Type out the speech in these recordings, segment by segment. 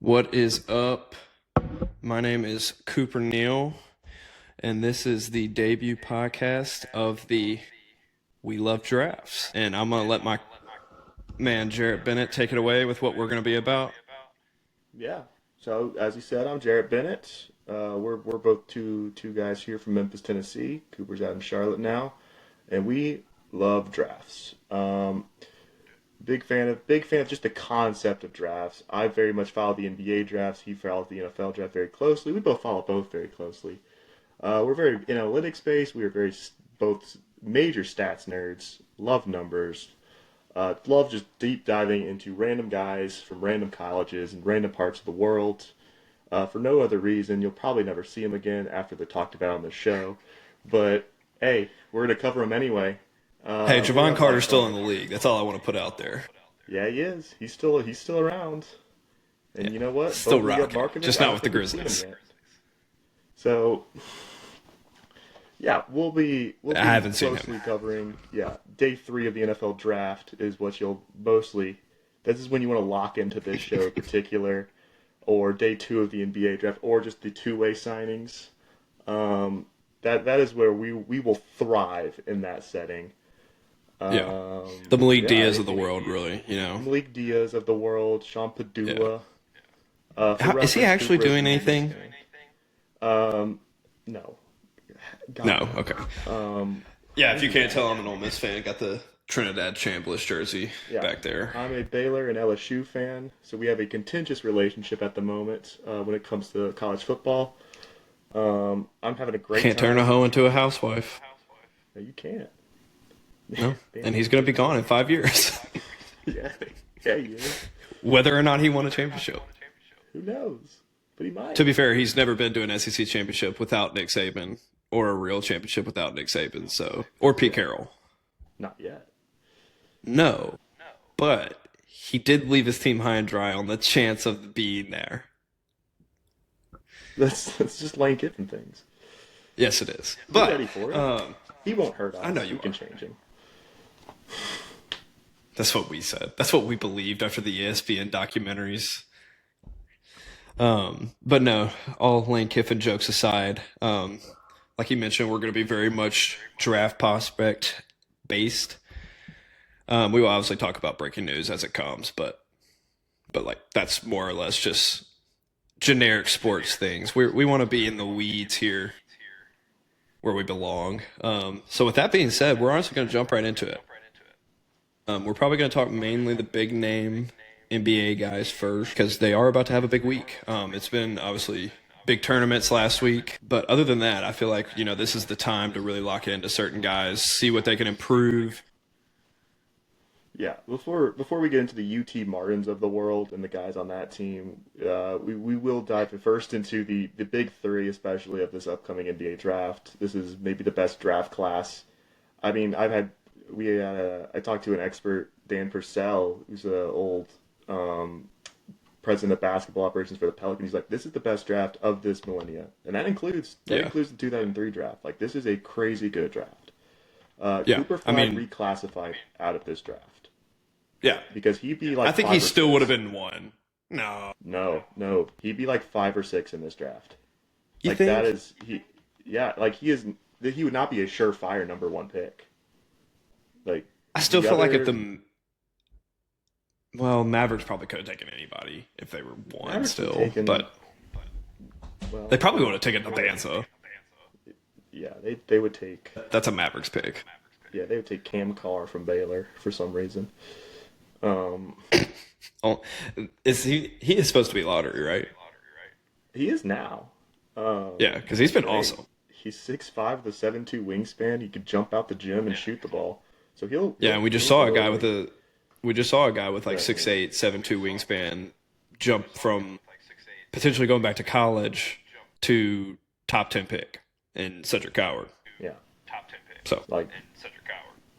What is up? My name is Cooper Neal, and this is the debut podcast of the We Love Drafts. And I'm going to let my man Jarrett Bennett take it away with what we're going to be about. Yeah. So as you said, I'm Jarrett Bennett. We're both two guys here from Memphis, Tennessee. Cooper's out in Charlotte now, and we love drafts. Big fan of just the concept of drafts. I very much follow the NBA drafts. He follows the NFL draft very closely. We both follow both very closely. We're very in analytics space. We are both major stats nerds. Love numbers. Love just deep diving into random guys from random colleges and random parts of the world. For no other reason, you'll probably never see them again after they're talked about on the show. But hey, we're gonna cover them anyway. Hey, We're gonna Javon have a lot of Carter's still fun. in the league. That's all I want to put out there. Yeah, he is. He's still around. Yeah, And you know what? still Both of you have rocking. Markkanen. Just I not don't with the think we've seen him Grizzlies. yet. So yeah, we'll I be haven't seen him. closely covering. Yeah, day three of the NFL draft is what you'll mostly. This is when you want to lock into this show in particular, or day two of the NBA draft, or just the two-way signings. That is where we will thrive in that setting. Yeah. The Malik Yeah, Diaz of the anything. world, really, you know. Malik Diaz of the world, Sean Yeah. Padua. For Is he reference, actually Cooper is an doing Ole Miss anything? fan. Um, no, God No. no. Okay. Um, Yeah, if you maybe can't tell, once. I'm an Ole Miss fan. Got the Trinidad Chambliss jersey Yeah, back there. I'm a Baylor and LSU fan, so we have a contentious relationship at the moment when it comes to college football. I'm having a great Can't turn a time. hoe into a housewife. No, you can't. No. Damn, And he's you going to be just gone in 5 years, yeah, yeah, he is. whether or not he won a championship. Who knows? But he To might. be fair, he's never been to an SEC championship without Nick Saban or a real championship without Nick Saban, so or Pete Yeah, Carroll. not yet. No, but he did leave his team high and dry on the chance of being there. That's just Lane Kiffin things. Yes, it is. We're But ready for it. He won't hurt I know us. We you can are. change him. That's what we said. That's what we believed after the ESPN documentaries. But no, all Lane Kiffin jokes aside, like you mentioned, we're going to be very much draft prospect based. We will obviously talk about breaking news as it comes, but like that's more or less just generic sports things. We want to be in the weeds here where we belong. So with that being said, we're honestly going to jump right into it. We're probably going to talk mainly the big name NBA guys first because they are about to have a big week. It's been obviously big tournaments last week, but other than that, I feel like this is the time to really lock into certain guys, see what they can improve. Yeah, before we get into the UT Martins of the world and the guys on that team, we will dive first into the big three, especially of this upcoming NBA draft. This is maybe the best draft class. I mean, I talked to an expert, Dan Purcell, who's an old um, president of basketball operations for the Pelicans. He's like, this is the best draft of this millennia, and that Yeah, includes the 2003 draft. Like, this is a crazy good draft. yeah. Cooper I Flag mean, reclassified out of this draft yeah. because he'd be I like think he five or still would have six. been one. No, No, he'd be like five or six in this draft. you Like that think? is he, yeah, like he would not be a surefire number one pick. Like I still the feel like if other the well Mavericks probably could have taken anybody if they were one Mavericks would still, taken, but they well, probably would have taken the Danza. yeah, they would take, That's a Mavericks pick. yeah, they would take Cam Carr from Baylor for some reason. Um, Oh, is he is supposed to be lottery, right? he is now. Yeah, because he's been Hey, awesome. he's 6'5" with a 7'2" wingspan. He could jump out the gym and shoot the ball. So Yeah, and he'll blow like we just saw a guy with like right. 6'8", 7'2" wingspan jump from potentially going back to college to top 10 pick in Cedric Coward. Yeah, So like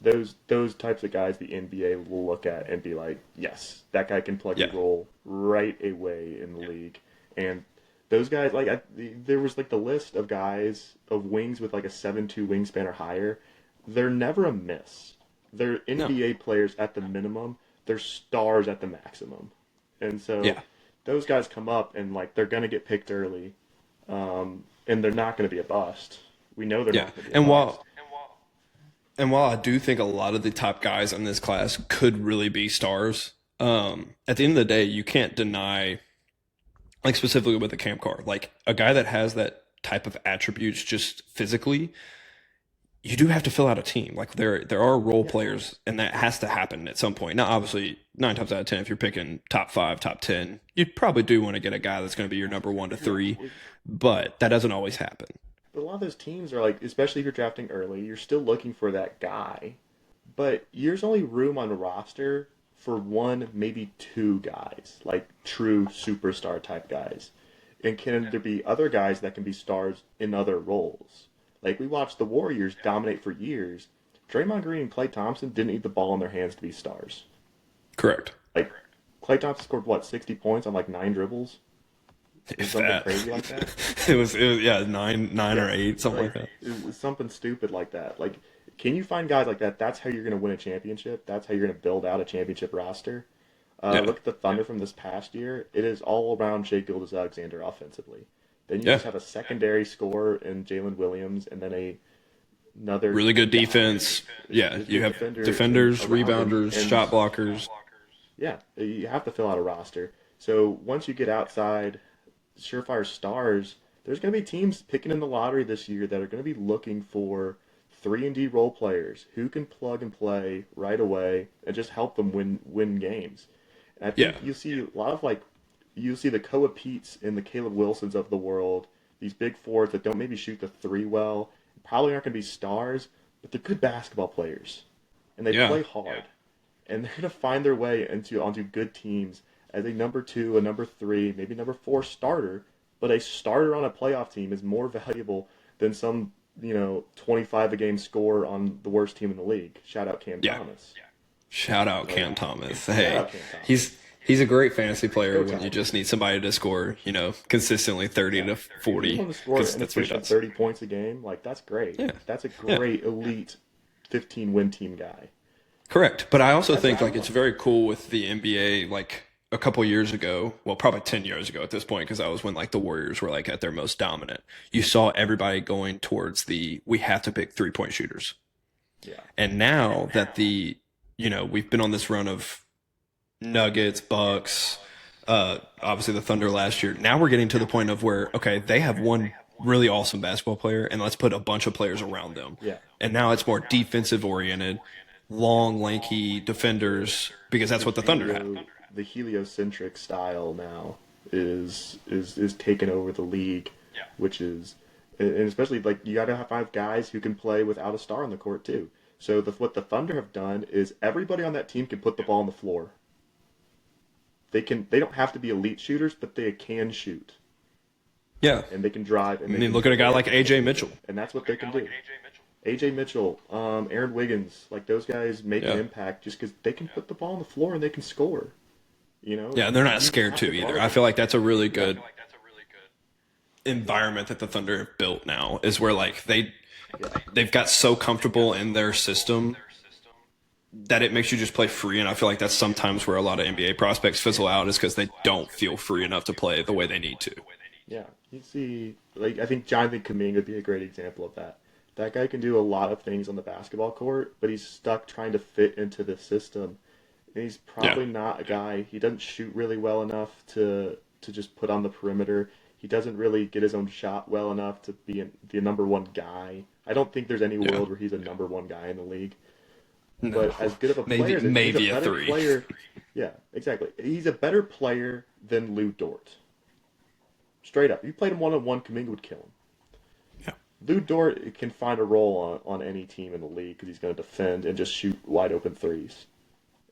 those types of guys the NBA will look at and be like, yes, that guy can plug a yeah, role right away in the league. And those guys, there was like the list of guys of wings with like a 7'2" wingspan or higher. They're never a miss. They're no, NBA players at the minimum. They're stars at the maximum. And so yeah, those guys come up and like they're gonna get picked early, and they're not gonna be a bust. We know they're Yeah. not gonna be a And bust. while I do think a lot of the top guys in this class could really be stars, at the end of the day, you can't deny, like specifically with a camp car, like a guy that has that type of attributes just physically, you do have to fill out a team. Like there are role Yeah, players, and that has to happen at some point. Now, obviously, 9 times out of 10, if you're picking top five, top 10, you'd probably do want to get a guy that's going to be your number one to yeah. three, but that doesn't always happen. But a lot of those teams are like, especially if you're drafting early, you're still looking for that guy. But there's only room on the roster for one, maybe two guys, like true superstar type guys. And can there be other guys that can be stars in other roles? Like we watched the Warriors dominate for years. Draymond Green and Klay Thompson didn't need the ball in their hands to be stars. Correct. Like Klay Thompson scored what, 60 points on like 9 dribbles? Or If something that, crazy like that? it was yeah, nine or Yeah, eight, something like like that. it was something stupid like that. Like, can you find guys like that? That's how you're going to win a championship. That's how you're going to build out a championship roster. Yeah, Look at the Thunder from this past year. It is all around Shea Gilgeous-Alexander offensively. Then you yeah. just have a secondary scorer in Jalen Williams, and then another Really good guy defense. Yeah, is a you good have defender defenders, around him. rebounders, And shot blockers. yeah, you have to fill out a roster. So once you get outside surefire stars, there's going to be teams picking in the lottery this year that are going to be looking for 3 and D role players who can plug and play right away and just help them win games. And I Yeah, think you'll see the Koa Peets and the Caleb Wilsons of the world, these big forwards that don't maybe shoot the three well, probably aren't going to be stars, but they're good basketball players and they yeah, play hard, and they're going to find their way onto good teams as a number two, a number three, maybe number four starter. But a starter on a playoff team is more valuable than some 25 a game score on the worst team in the league. Shout out Cam yeah. Thomas. Shout out Like, Cam Thomas. shout Hey, out Cam Thomas. he's a great fantasy player Go when you Tigers. just need somebody to score, consistently 30 Yeah. to If you 40, want to score because an that's what he efficient does. 30 points a game, like that's great. Yeah, That's a yeah. great elite 15 win team guy. Correct. But I also That's what think you like it's want. very cool with the NBA, like a couple years ago, well, probably 10 years ago at this point, because that was when like the Warriors were like at their most dominant. You saw everybody going towards we have to pick 3-point shooters. Yeah. And now that we've been on this run of Nuggets, Bucks, obviously the Thunder last year. Now we're getting to the point of where, okay, they have one really awesome basketball player, and let's put a bunch of players around them. Yeah. And now it's more defensive oriented, long, lanky defenders, because that's The what the Thunder have. the heliocentric style now is taking over the league, which is, and especially like you got to have 5 guys who can play without a star on the court too. So what the Thunder have done is everybody on that team can put the ball on the floor. They don't have to be elite shooters, but they can shoot Yeah. and they can drive I and they mean, can look at a guy score, like AJ Mitchell. and that's what they can do. AJ Mitchell, Aaron Wiggins, like those guys make an Yeah. impact just because they can put the ball on the floor and they can score. Yeah, and they're not You scared have to to either. guard I them. feel like that's a really good environment that the Thunder have built now, is where like Yeah, they've got so comfortable in their system that it makes you just play free. And I feel like that's sometimes where a lot of NBA prospects fizzle out, is because they don't feel free enough to play the way they need to. yeah. You see, like I think Jonathan Kuminga would be a great example of that. That guy can do a lot of things on the basketball court, but he's stuck trying to fit into the system. And he's Yeah. probably not a guy. He doesn't shoot really well enough to just put on the perimeter. He doesn't really get his own shot well enough to be the number one guy. I don't think there's any Yeah. world where he's a number one guy in the league. No. But as good of a Maybe player, he's maybe a a better three. player. Yeah, exactly. He's a better player than Lou Dort. Straight up, if you played him one on one, Kuminga would kill him. Yeah. Lou Dort can find a role on any team in the league because he's going to defend and just shoot wide open threes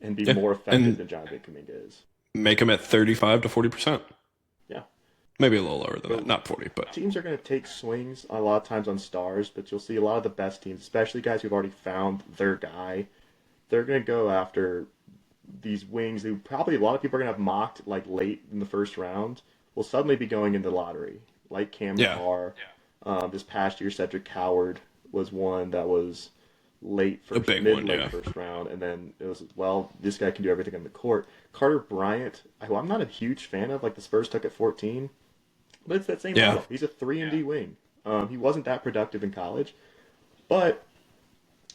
and be Yeah. more effective And than Jonathan Kuminga is. make them at 35 to 40%. Yeah. Maybe a little lower than that. But Not 40, but teams are going to take swings a lot of times on stars, but you'll see a lot of the best teams, especially guys who've already found their guy, they're going to go after these wings who probably a lot of people are going to have mocked like late in the first round will suddenly be going in the lottery, like Cam yeah. Carr. This past year, Cedric Coward was one that was A big one, mid-late yeah. first round, and then it was, well, this guy can do everything on the court. Carter Bryant, who I'm not a huge fan of, like the Spurs took at 14, but it's that same Yeah. model. He's a 3 and D wing. He wasn't that productive in college, but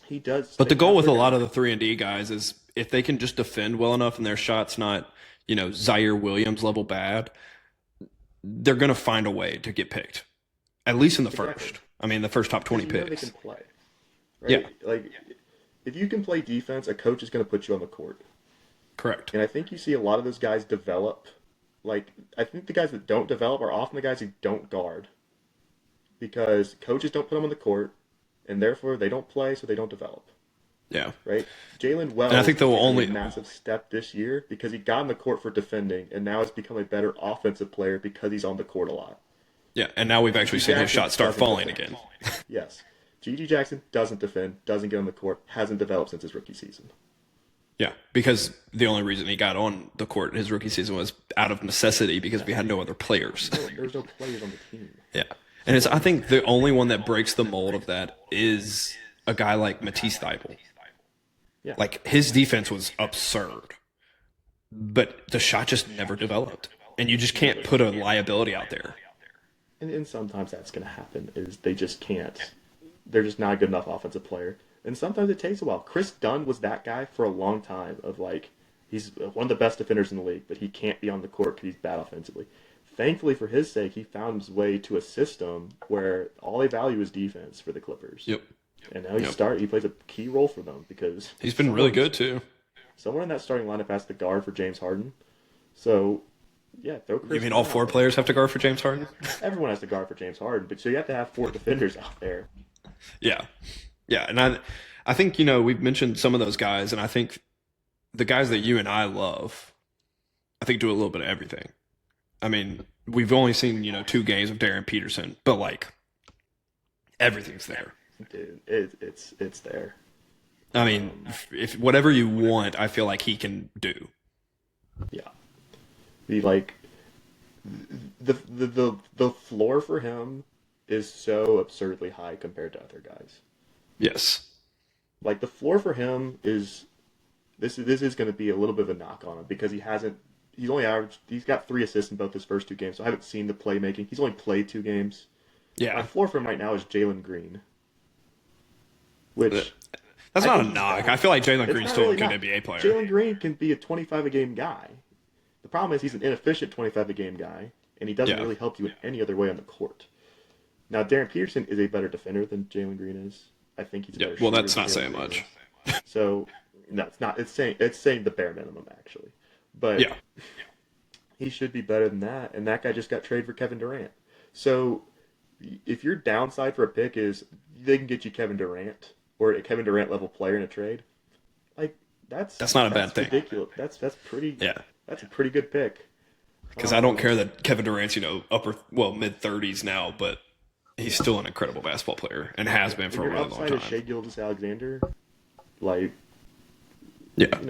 he does. But They the goal have with a their lot guy. of the 3 and D guys is if they can just defend well enough and their shots not, Zaire Williams level bad, they're going to find a way to get picked. At least in the Exactly, first. I mean, the first top because 20 you know they can picks. play, Yeah, right? Like if you can play defense, a coach is going to put you on the court. correct. And I think you see a lot of those guys develop. Like, I think the guys that don't develop are often the guys who don't guard because coaches don't put them on the court, and therefore they don't play, so they don't develop. Yeah. Right? Jalen And I Wells think has they'll taken a only massive step this year because he got on the court for defending, and now has become a better offensive player because he's on the court a lot. Yeah, and now we've actually Gigi seen his Jackson shots start doesn't falling defend. again. Yes. Gigi Jackson doesn't defend, doesn't get on the court, hasn't developed since his rookie season. Yeah, because the only reason he got on the court his rookie season was out of necessity because we had no other players. There's no players on the team. Yeah. And I think the only one that breaks the mold of that is a guy like Matisse Thybulle. Yeah. Like his defense was absurd, but the shot just never developed, and you just can't put a liability out there. And sometimes that's going to happen is they just can't. They're just not a good enough offensive player. And sometimes it takes a while. Chris Dunn was that guy for a long time of like, he's one of the best defenders in the league, but he can't be on the court because he's bad offensively. Thankfully for his sake, he found his way to a system where all they value is defense for the Clippers. Yep. And now Yep. he plays a key role for them because He's been really good too. someone in that starting lineup has to guard for James Harden. So, yeah, throw Chris You mean all Dunn four out there. players have to guard for James Harden? Everyone has to guard for James Harden, but so you have to have 4 defenders out there. Yeah. Yeah, and I think, we've mentioned some of those guys, and I think the guys that you and I love, I think do a little bit of everything. I mean, we've only seen, 2 games of Darren Peterson, but like everything's there. Dude, it's there. I mean, if whatever you want, I feel like he can do. Yeah. The floor for him is so absurdly high compared to other guys. Yes. Like the floor for him is this is going to be a little bit of a knock on him because he's got 3 assists in both his first 2 games. So I haven't seen the playmaking. He's only played 2 games. My Yeah. floor for him right now is Jalen Green, which That's I not a think he's knock. bad. I feel like Jalen It's Green's not still really a good not. NBA player. Jalen Green can be a 25 a game guy. The problem is he's an inefficient 25 a game guy, and he doesn't Yeah. really help you in any other way on the court. Now, Darren Peterson is a better defender than Jalen Green is. I think he's a Yeah, better well, shooter that's than not Jalen saying Green much. is. So, no, it's not. It's saying the bare minimum actually. But Yeah. he should be better than that. And that guy just got traded for Kevin Durant. So, if your downside for a pick is they can get you Kevin Durant or a Kevin Durant level player in a trade, like That's not a bad thing. ridiculous. That's pretty. Yeah. That's a pretty good pick. Because I don't care that Kevin Durant's, mid 30s now, but he's still an incredible basketball player and has been for a Your really long upside is time. Shai Gilgeous-Alexander. Like, Yeah.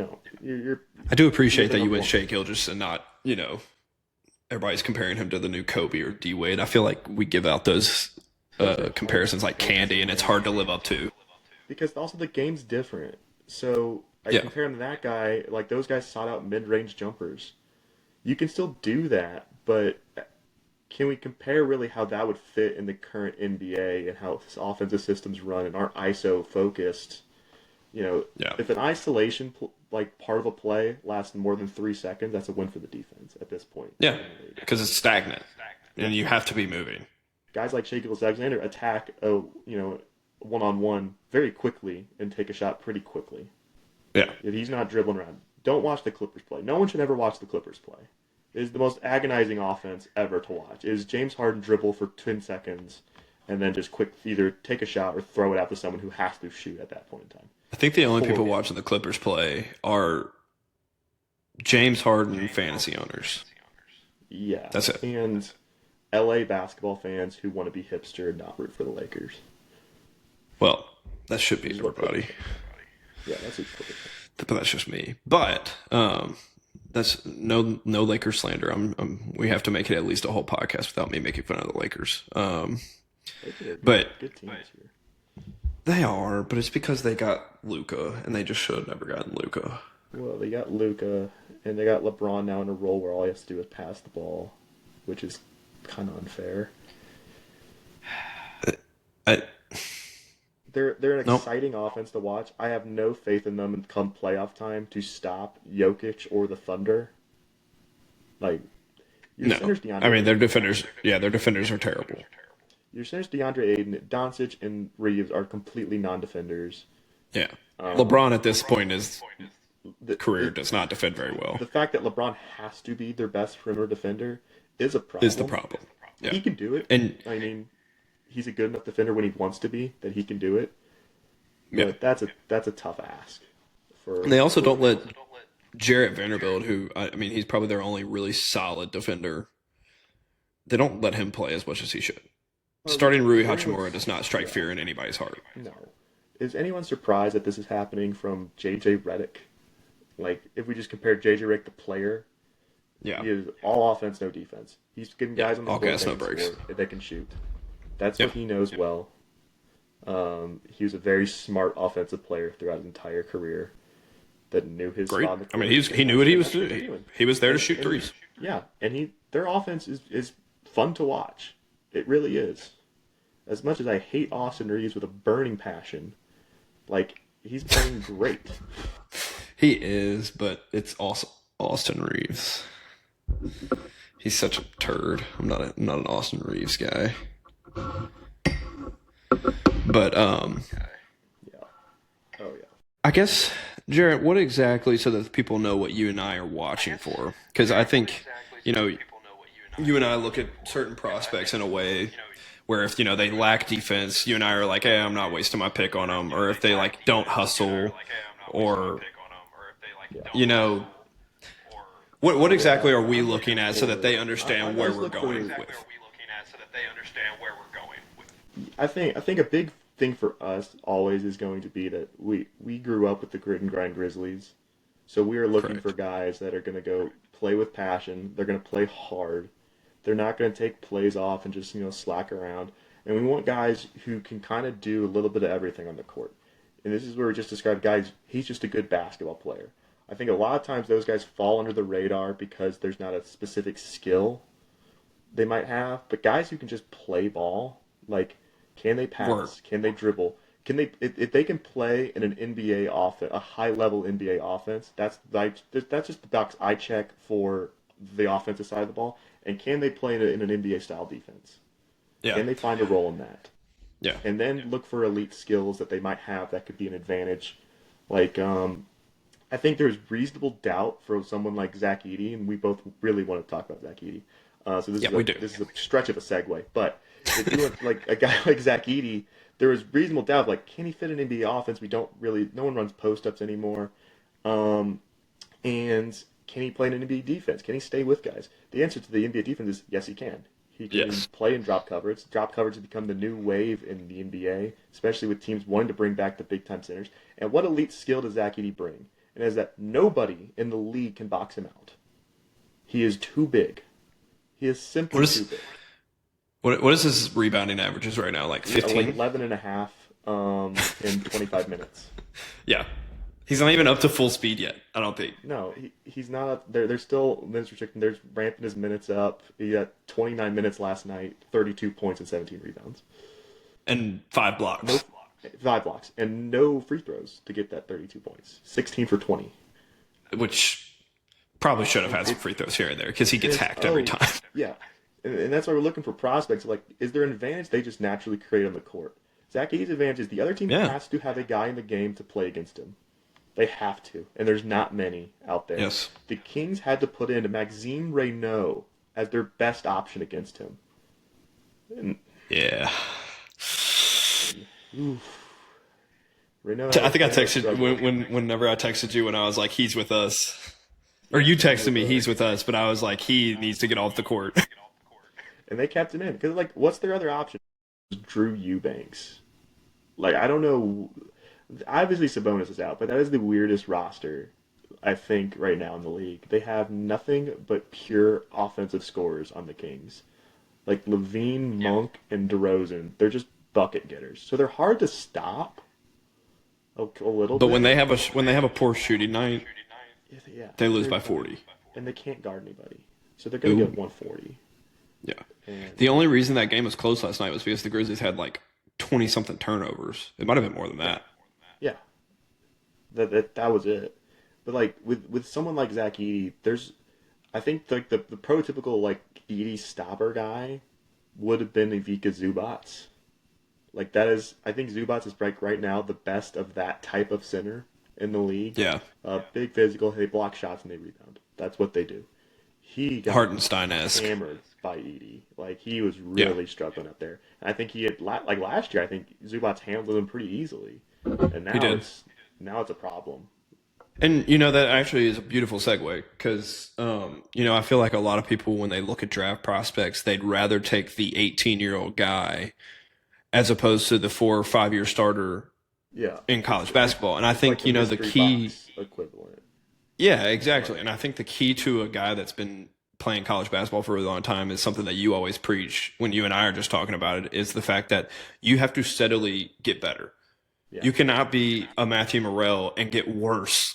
you're I do appreciate you're the that you number went one. Shea Gilgeous and not, everybody's comparing him to the new Kobe or D Wade. I feel like we give out those comparisons like candy, and it's hard to live up to. Because also the game's different. So I Yeah. compare him to that guy. Like those guys sought out mid-range jumpers. You can still do that, but can we compare really how that would fit in the current NBA and how this offensive systems run and aren't ISO focused? Yeah. If an isolation part of a play lasts more than 3 seconds, that's a win for the defense at this point. Yeah, because it's stagnant, and you have to be moving. Guys like Shai Gilgeous-Alexander attack a one-on-one very quickly and take a shot pretty quickly. Yeah. If he's not dribbling around, don't watch the Clippers play. No one should ever watch the Clippers play. It is the most agonizing offense ever to watch. It is James Harden dribble for 10 seconds and then just quick either take a shot or throw it out to someone who has to shoot at that point in time. I think the only people Horrible. watching the Clippers play are James Harden fantasy owners. Yeah. That's it. And LA basketball fans who want to be hipster and not root for the Lakers. Well, that should be everybody, Yeah, that's who's Clippers. but that's just me. But that's no Lakers slander. We have to make it at least a whole podcast without me making fun of the Lakers. Lakers are But- good teams here. They are, but it's because they got Luca, and they just should have never gotten Luca. Well, they got Luca, and they got LeBron now in a role where all he has to do is pass the ball, which is kind of unfair. I They're an Nope. exciting offense to watch. I have no faith in them in come playoff time to stop Jokic or the Thunder. Like your No. center's I DeAndre mean, their Ayton. defenders, yeah, their defenders are terrible. Your center's DeAndre Ayton. Doncic and Reeves are completely non-defenders. Yeah. Um, LeBron at this point his the, career the does not defend very well. the fact that LeBron has to be their best perimeter defender is a Is the problem. problem. Yeah. He can do it. And I mean, he's a good enough defender when he wants to be that he can do it. yeah. But that's a tough ask And they also for don't let Jarrett Vanderbilt, who I mean, he's probably their only really solid defender. They don't let him play as much as he should. well, Starting Rui Hachimura everyone's does not strike yeah. fear in anybody's heart. No. Is anyone surprised that this is happening from JJ Redick? Like, if we just compare JJ Redick the player, Yeah. he is all offense, no defense. He's getting Yeah. guys on the All floor gas, that no can breaks. score, that can shoot. That's Yeah. what he knows well. He was a very smart offensive player throughout his entire career that knew his Great. spot in the I mean, court. he And knew what he was that's what they're doing. doing. He was there to And, shoot and threes. yeah, and their offense is fun to watch. It really is. As much as I hate Austin Reeves with a burning passion, like he's playing great. He is, but it's also Austin Reeves. He's such a turd. I'm not an Austin Reeves guy. But Yeah. Oh yeah. I guess Jarrett, what exactly so that people know what you and I are watching for? Because I think, you know, you and I look at certain prospects in a way where if they lack defense, you and I are like, hey, I'm not wasting my pick on them, or if they like don't hustle, or Yeah. you know, what exactly are we I'm looking looking at so that for. they I understand where always we're look going for. with? I think a big thing for us always is going to be that we grew up with the grit and grind Grizzlies, so we are looking for Correct. guys that are going to go play with passion. They're going to play hard. They're not going to take plays off and just slack around. And we want guys who can kind of do a little bit of everything on the court. And this is where we just described guys. He's just a good basketball player. I think a lot of times those guys fall under the radar because there's not a specific skill they might have, but guys who can just play ball, like can they Work. pass? Can they dribble? Can they if they can play in an NBA offense, a high level NBA offense? That's just the box I check for the offensive side of the ball. And can they play in an NBA style defense? Yeah. Can they find a role in that? Yeah. And then look for elite skills that they might have that could be an advantage. Like I think there's reasonable doubt for someone like Zach Edey, and we both really want to talk about Zach Edey. So Yeah, we do. this is a stretch of a segue, but if you want like a guy like Zach Edey, there was reasonable doubt like can he fit an NBA offense? No one runs post ups anymore, um, and can he play an NBA defense? Can he stay with guys? The answer to the NBA defense is yes, he can. He can Yes. play in drop coverage. Drop coverage has become the new wave in the NBA, especially with teams wanting to bring back the big time centers. And what elite skill does Zach Edey bring? And is that nobody in the league can box him out. He is too big. He is What simply too is big. what is his rebounding averages right now? Like Like 15? 11 and a half in 25 minutes. Yeah. He's not even up to full speed yet, I don't think. No, he's not up there. There's still minutes restricted. There's ramping his minutes up. He got 29 minutes last night, 32 points and 17 rebounds. And 5 No, blocks, 5 blocks and no free throws to get that 32 points. 16 for 20. which probably should have had some It, free throws here and there because he gets it's hacked every time. yeah, and that's why we're looking for prospects. Like, is there an advantage they just naturally create on the court? Zach Edey's advantage is the other team Yeah. has to have a guy in the game to play against him. They have to, and there's not many out there. Yes. The Kings had to put in Maxime Reynaud as their best option against him. And Yeah. Reynaud, I think I Reynaud texted struggled. whenever I texted you when I was like, he's with us. Or you texted me, he's with us, but I was like, he needs to get off the court. And they kept him in because like, what's their other option? Drew Eubanks. Like, I don't know. Obviously, Sabonis is out, but that is the weirdest roster I think right now in the league. They have nothing but pure offensive scorers on the Kings. Like Levine, Monk, and DeRozan, they're just bucket getters. So they're hard to stop, A little But when bit. they have a poor shooting night, Yeah, they lose very by poor, 40. and they can't guard anybody, so they're gonna Ooh, get 140. yeah. And The only reason that game was close last night was because the Grizzlies had like 20 something turnovers. It might have been more than yeah, that. yeah, that was it. But like with someone like Zach Edey, there's I think like the prototypical like Edey stopper guy would have been Ivica Zubats. Like that is, I think Zubats is right now the best of that type of center in the league. Yeah. Big physical, they block shots and they rebound. That's what they do. He got Hartenstein-esque. hammered by Edey. Like he was Yeah, really struggling up there. And I think he had like last year. I think Zubats handled him pretty easily, and he did. now it's a problem. And that actually is a beautiful segue because I feel like a lot of people when they look at draft prospects, they'd rather take the 18-year-old guy as opposed to the 4 or 5 year starter Yeah, in college basketball. And I it's like think, the the mystery key, box equivalent. yeah, exactly. And I think the key to a guy that's been playing college basketball for a really long time is something that you always preach when you and I are just talking about it is the fact that you have to steadily get better. Yeah, You cannot be a Matthew Morrell and get worse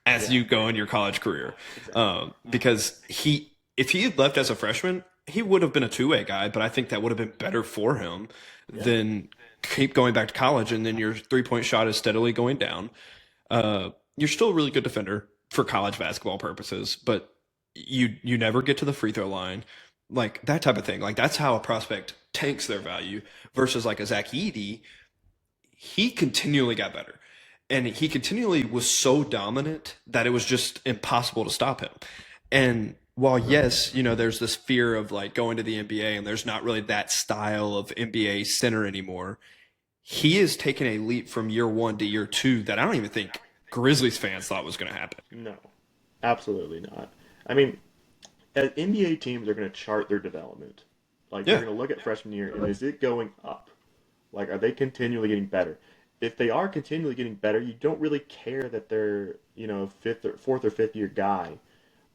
as yeah, you go in your college career. exactly. Because if he had left as a freshman, he would have been a two-way guy, but I think that would have been better for him Yeah, than keep going back to college and then your 3-point shot is steadily going down. You're still a really good defender for college basketball purposes, but you never get to the free throw line, like that type of thing. Like that's how a prospect tanks their value versus like a Zach Edey. He continually got better, and he continually was so dominant that it was just impossible to stop him. And while yes, there's this fear of like going to the NBA, and there's not really that style of NBA center anymore. He is taking a leap from year one to year two that I don't even think Grizzlies fans thought was going to happen. no, absolutely not. I mean, as NBA teams are going to chart their development. Like they're Yeah, going to look at freshman year and is it going up? Like are they continually getting better? If they are continually getting better, you don't really care that they're fifth or fourth or fifth year guy.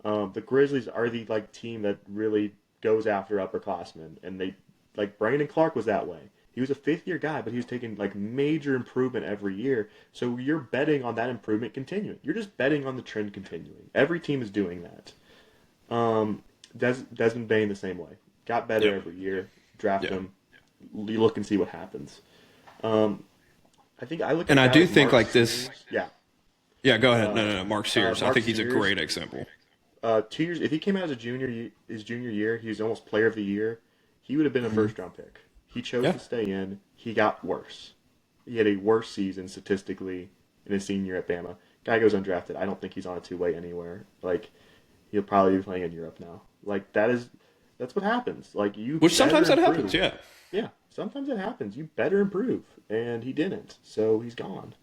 The Grizzlies are the like team that really goes after upperclassmen, and they like Brandon Clark was that way. He was a fifth year guy, but he was taking like major improvement every year. So you're betting on that improvement continuing. You're just betting on the trend continuing. Every team is doing that. Desmond Bain the same way. Got better yep, every year. Draft yeah. him. You look and see what happens. Um, I think I look at And a I guy do like think Mark like this. Sears. Yeah. Yeah, go ahead. Uh, No. Mark Sears. I Mark think he's a Sears. great example. 2 years. If he came out as his junior year, he was almost Player of the Year. He would have been a Hmm. first round pick. He chose Yeah, to stay in. He got worse. He had a worse season statistically in his senior year at Bama. Guy goes undrafted. I don't think he's on a two way anywhere. Like he'll probably be playing in Europe now. Like that's what happens. Like you which better sometimes that happens. improve. Yeah, Yeah, sometimes it happens. You better improve, and he didn't. So he's gone.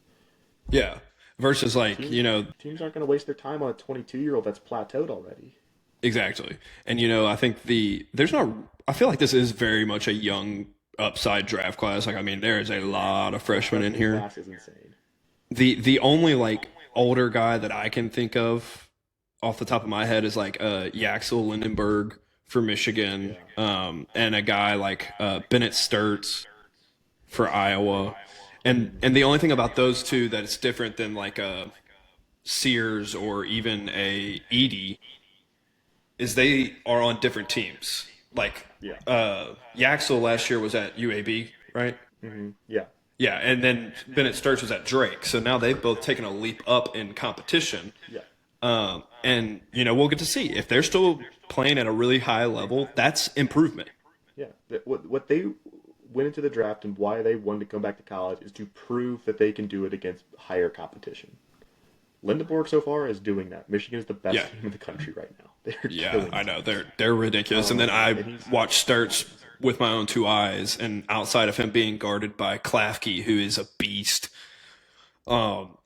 yeah. Versus like Teams teams aren't going to waste their time on a 22-year-old that's plateaued already. exactly. And I think there's not. I feel like this is very much a young upside draft class. Like I mean, there is a lot of The freshmen in freshman here. class is insane. The only like older guy that I can think of off the top of my head is like Yaxel Lindenberg for Michigan, Yeah. and a guy like Bennett Sturts for Iowa. And the only thing about those two that it's different than like a Sears or even a Edie is they are on different teams. Like Yeah. Yaxel last year was at UAB, right? Yeah. Yeah, and then Bennett Sturts was at Drake. So now they've both taken a leap up in competition. Yeah. And we'll get to see if they're still playing at a really high level. That's improvement. Yeah. What they went into the draft and why they wanted to come back to college is to prove that they can do it against higher competition. Lindenborg so far is doing that. Michigan is the best Yeah, team in the country right now. They're yeah, killing I it. know they're ridiculous. And then I And he's watched Sturts with my own two eyes, and outside of him being guarded by Klafke, who is a beast. Um,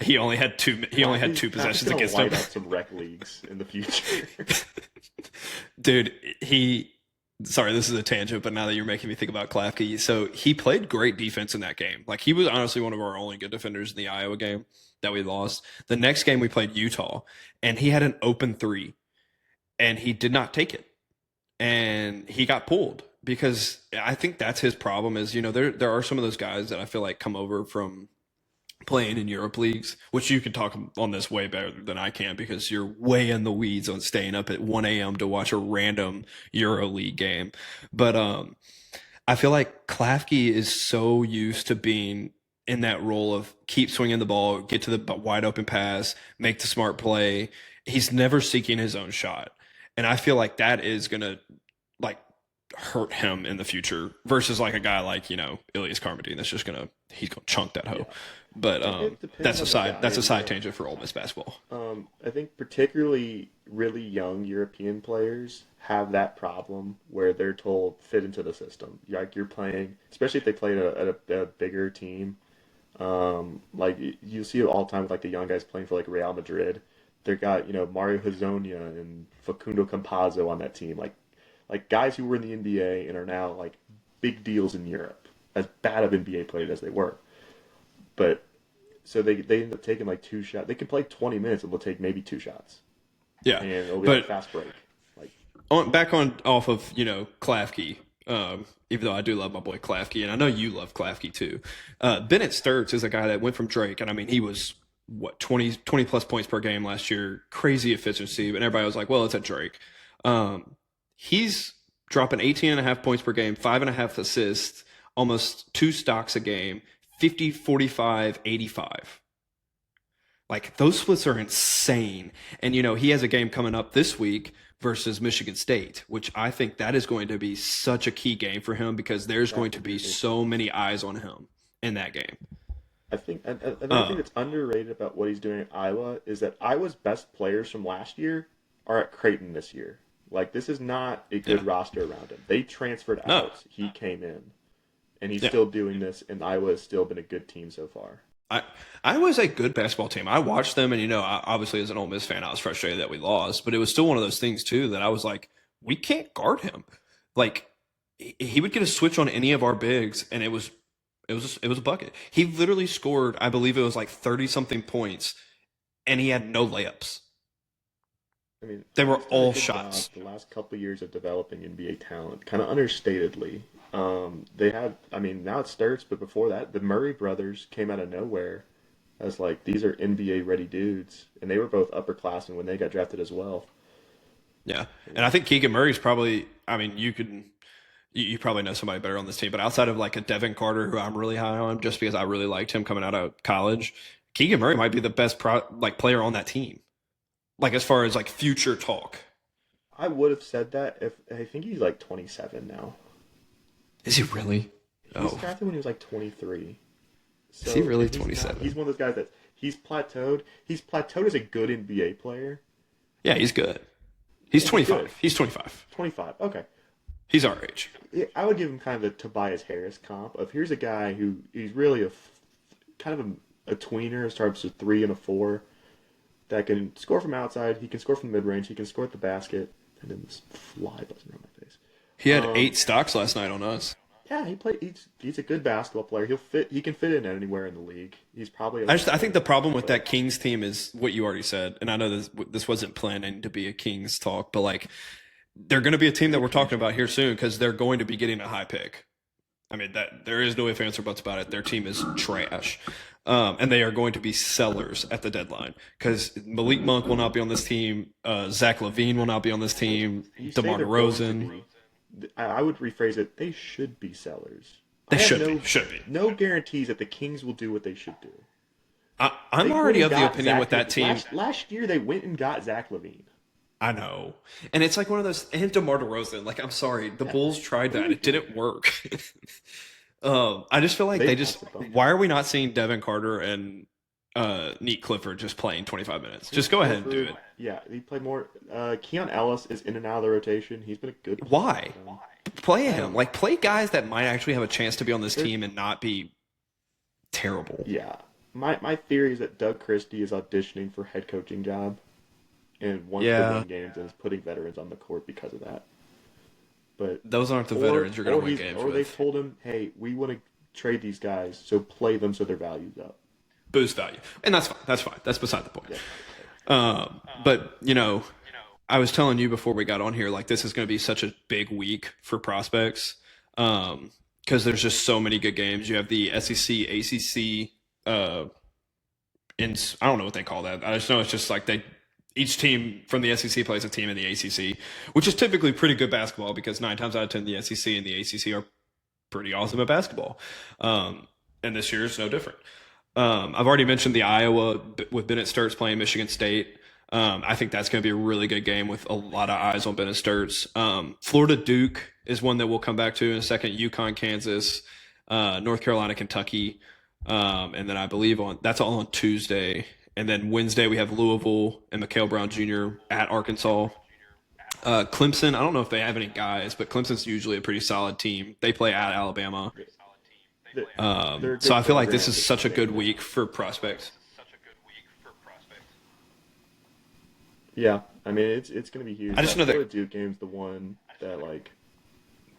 he only had two. He only had two He's possessions gonna against him. light up some rec leagues in the future. Dude, sorry, this is a tangent, but now that you're making me think about Klafke, so he played great defense in that game. Like he was honestly one of our only good defenders in the Iowa game that we lost. The next game we played Utah, and he had an open three, and he did not take it, and he got pulled because I think that's his problem. Is there are some of those guys that I feel like come over from playing in Europe leagues, which you can talk on this way better than I can because you're way in the weeds on staying up at 1 a.m. to watch a random Euro League game. But I feel like Klafke is so used to being in that role of keep swinging the ball, get to the wide open pass, make the smart play. He's never seeking his own shot. And I feel like that is going to like hurt him in the future versus like a guy like, Ilias Carmody that's just he's gonna chunk that hoe. Yeah, But it depends on the that's guy. a side tangent for Ole Miss basketball. I think particularly really young European players have that problem where they're told fit into the system. Like you're playing, especially if they play at a bigger team. Like you see it all the time with like the young guys playing for like Real Madrid. They got Mario Hezonja and Facundo Campazzo on that team. Like guys who were in the NBA and are now like big deals in Europe. As bad of NBA players as they were, but so they end up taking like two shots. They can play 20 minutes and they'll take maybe two shots, Yeah. and it'll be like a But fast break. Like back on off of, Klafke, even though I do love my boy Klafke, and I know you love Klafke too. Bennett Sturts is a guy that went from Drake, and I mean, he was, what, 20 plus points per game last year, crazy efficiency, but everybody was like, well, it's at Drake. He's dropping 18 and a half points per game, 5.5 assists, almost 2 stocks a game, 50, 45, 85. Like those splits are insane. And he has a game coming up this week versus Michigan State, which I think that is going to be such a key game for him because there's that going to could be be a big so many eyes on him in that game. I think another Uh, thing that's underrated about what he's doing at Iowa is that Iowa's best players from last year are at Creighton this year. Like this is not a good yeah. roster around him. They transferred No. out. He came in, and he's Yeah. still doing this. And Iowa has still been a good team so far. I I was a good basketball team. I watched them, and obviously as an Ole Miss fan, I was frustrated that we lost. But it was still one of those things too that I was like, we can't guard him. Like he would get a switch on any of our bigs, and it was a bucket. He literally scored, I believe it was like 30 something points, and he had no layups. I mean, They were he's done a all good shots. job the last couple of years of developing NBA talent, kind of understatedly. They had, I mean, now it's Sturts, but before that, the Murray brothers came out of nowhere as like these are NBA ready dudes, and they were both upperclassmen when they got drafted as well. Yeah, and I think Keegan Murray's probably. I mean, you probably know somebody better on this team, but outside of like a Devin Carter, who I'm really high on, just because I really liked him coming out of college, Keegan Murray might be the best player on that team. Like as far as like future talk, I would have said that if I think he's like 27 now. is he really? He was Oh, drafted when he was like 23. is he So really he's not, 27? he's one of those guys that he's plateaued. He's plateaued as a good NBA player. Yeah, he's good. He's Yeah, he's good. 25. He's 25. 25. Okay. He's our age. Yeah, I would give him kind of the Tobias Harris comp of here's a guy who he's really kind of a tweener as far as a three and a four that can score from outside. He can score from mid range. He can score at the basket. And then this fly buzzing around my face. He had Um, 8 stocks last night on us. yeah, he played. He's a good basketball player. He'll fit. He can fit in anywhere in the league. He's probably. I think the problem with But that Kings team is what you already said, and I know this wasn't planning to be a Kings talk, but like they're going to be a team that we're talking about here soon because they're going to be getting a high pick. I mean that there is no ifs, ands, or buts about it. Their team is trash, and they are going to be sellers at the deadline because Malik Monk will not be on this team. Zach LaVine will not be on this team. you say DeMar they're going to DeRozan, be. I would rephrase it. They should be sellers. they I have should be. no guarantees that the Kings will do what they should do. I'm They already went of and the got opinion Zach with that team. Last year, they went and got Zach LaVine. I know. And it's like one of those, and DeMar DeRozan, like, I'm sorry, the Yeah, Bulls tried that. It didn't work. I just feel like they why are we not seeing Devin Carter and Neat Clifford just playing 25 minutes? Just go ahead and do it. Yeah, he played more. Keon Ellis is in and out of the rotation. He's been a good player Why? for them. Play I him. don't. Like, play guys that might actually have a chance to be on this There's team and not be terrible. Yeah, my theory is that Doug Christie is auditioning for head coaching job, and wants to Yeah. win games and is putting veterans on the court because of that. But Those aren't the or veterans you're going to win he's games or they with. told him, hey, we want to trade these guys, so play them so their value's up. Boost value. And that's fine. That's fine. That's beside the point. Yeah. But I was telling you before we got on here, like this is going to be such a big week for prospects because there's just so many good games. You have the SEC, ACC I don't know what they call that. I just know it's just like each team from the SEC plays a team in the ACC, which is typically pretty good basketball because 9 times out of 10 the SEC and the ACC are pretty awesome at basketball. And this year is no different. I've already mentioned the Iowa with Bennett Sturts playing Michigan State. I think that's going to be a really good game with a lot of eyes on Bennett Sturts. Florida Duke is one that we'll come back to in a second. UConn, Kansas, North Carolina, Kentucky, and then I believe that's all on Tuesday. And then Wednesday we have Louisville and Mikhail Brown Jr. at Arkansas. Clemson, I don't know if they have any guys, but Clemson's usually a pretty solid team. They play at Alabama. They're a So good I feel like program this is to such a get good into. week for prospects. Yeah, I mean it's going to be huge. I just That know that Florida Duke game's the one that like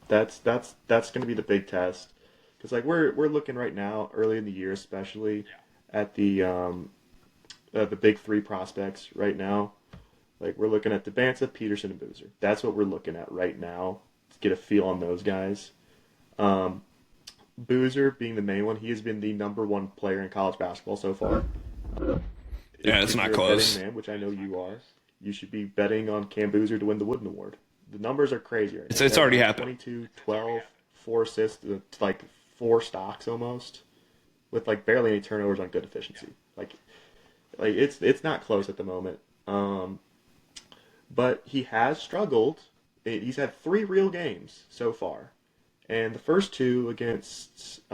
that's going to be the big test because like we're looking right now early in the year especially at the big three prospects right now. Like we're looking at Devanza, Peterson, and Boozer. That's what we're looking at right now to get a feel on those guys. Um, Boozer being the main one, he has been the number one player in college basketball so far. yeah, it's If not you're a betting close. man, which I know you are, you should be betting on Cam Boozer to win the Wooden Award. The numbers are crazy right now. It's That already guy's happened. 22, 12, 4 assists, like 4 stocks almost, with like barely any turnovers on good efficiency. Like it's not close at the moment. But he has struggled. He's had 3 real games so far, and the first two against it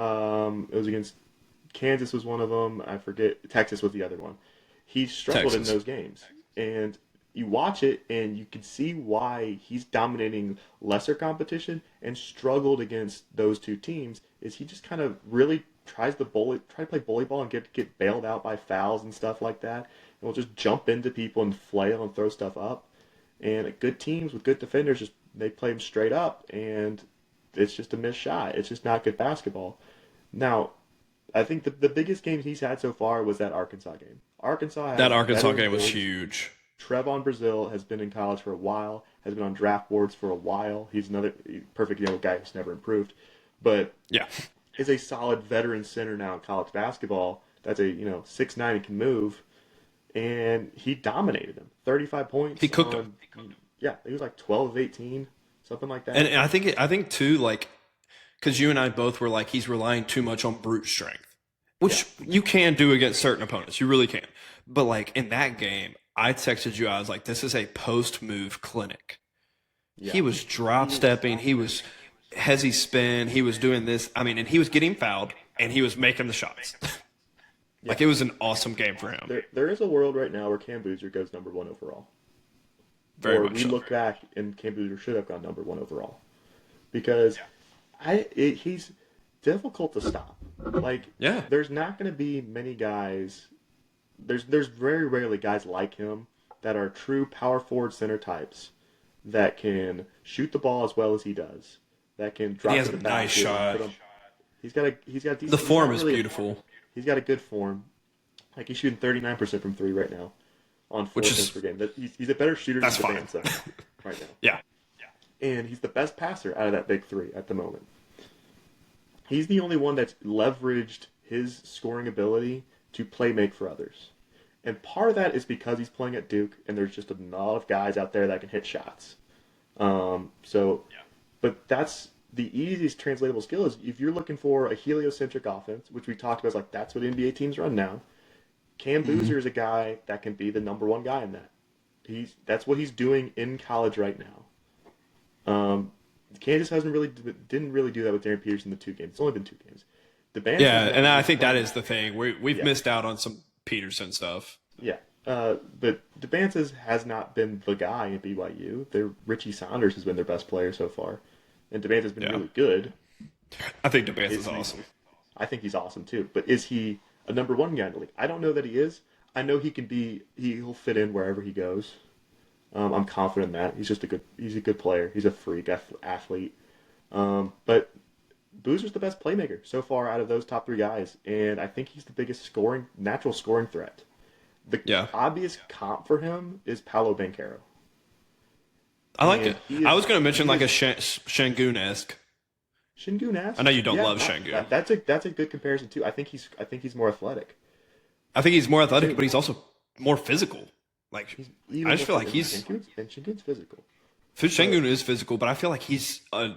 was against Kansas was one of them. I forget. Texas was the other one. He struggled in Texas. those games, and you watch it and you can see why he's dominating lesser competition and struggled against those two teams. Is he just kind of really try to play bully ball and get bailed out by fouls and stuff like that, and will just jump into people and flail and throw stuff up. And good teams with good defenders just they play him straight up, and it's just a missed shot. It's just not good basketball. Now, I think the biggest game he's had so far was that Arkansas game. Arkansas That has Arkansas veteran game was bigs. huge. Trevon Brazile has been in college for a while, has been on draft boards for a while. He's another perfect guy who's never improved, but Yeah. is a solid veteran center now in college basketball. That's a 6'9" and can move, and he dominated them. 35 He points cooked them. on yeah, he was like 12 of 18, something like And, that. and I think too, like, because you and I both were like, he's relying too much on brute strength, Yeah, which you can do against certain opponents. You really can. But like in that game, I texted you, I was like, this is a post move clinic. yeah, He was drop he stepping, he was hezzy spin, he was doing this. I mean, and he was getting fouled and he was making the shots. yeah. Like it was an awesome game for him. There is a world right now where Cam Boozer goes number one overall, Very or much we so. look back and Cam Boozer should have gone number one overall because he's difficult to stop. Like Yeah. there's not going to be many guys. There's very rarely guys like him that are true power forward center types that can shoot the ball as well as he does. That can And he drop has to a the nice basket and shot. put him. He's got a The decent. He's form not is really. beautiful, He's got a good form. Like he's shooting 39% from three right now on four which attempts is per game. He's a better shooter than that's fine. Devanza right now, Yeah. and he's the best passer out of that big three at the moment. He's the only one that's leveraged his scoring ability to play make for others. And part of that is because he's playing at Duke, and there's just a lot of guys out there that can hit shots. So, but that's the easiest translatable skill is if you're looking for a heliocentric offense, which we talked about, is like that's what NBA teams run now. Cam Mm-hmm. Boozer is a guy that can be the number one guy in that. That's what he's doing in college right now. Kansas didn't really do that with Darren Peterson in the 2 games. It's only been 2 games. The Yeah, Bands and now I is think that playing. is the thing. We've Yeah, missed out on some Peterson stuff. yeah. But Devances has not been the guy at BYU. Richie Saunders has been their best player so far, and Devances has been Yeah. really good. I think DeBance Is is he? awesome. I think he's awesome too. But is he a number one guy in the league? I don't know that he is. I know he can be. He'll fit in wherever he goes. I'm confident in that. He's a good player. He's a freak athlete. But Boozer's the best playmaker so far out of those top 3 guys, and I think he's the biggest natural scoring threat. The Yeah, obvious comp for him is Paolo Banchero, I like and it. I was going to mention he like a is Shangoon-esque. Shingun-esque. I know you don't Yeah, love Shangoon. that's a good comparison too. I think he's more athletic. I think he's more athletic, but he's also more physical. Like He's I even just more feel like and he's Shingun's physical. Shengun But is physical, but I feel like he's I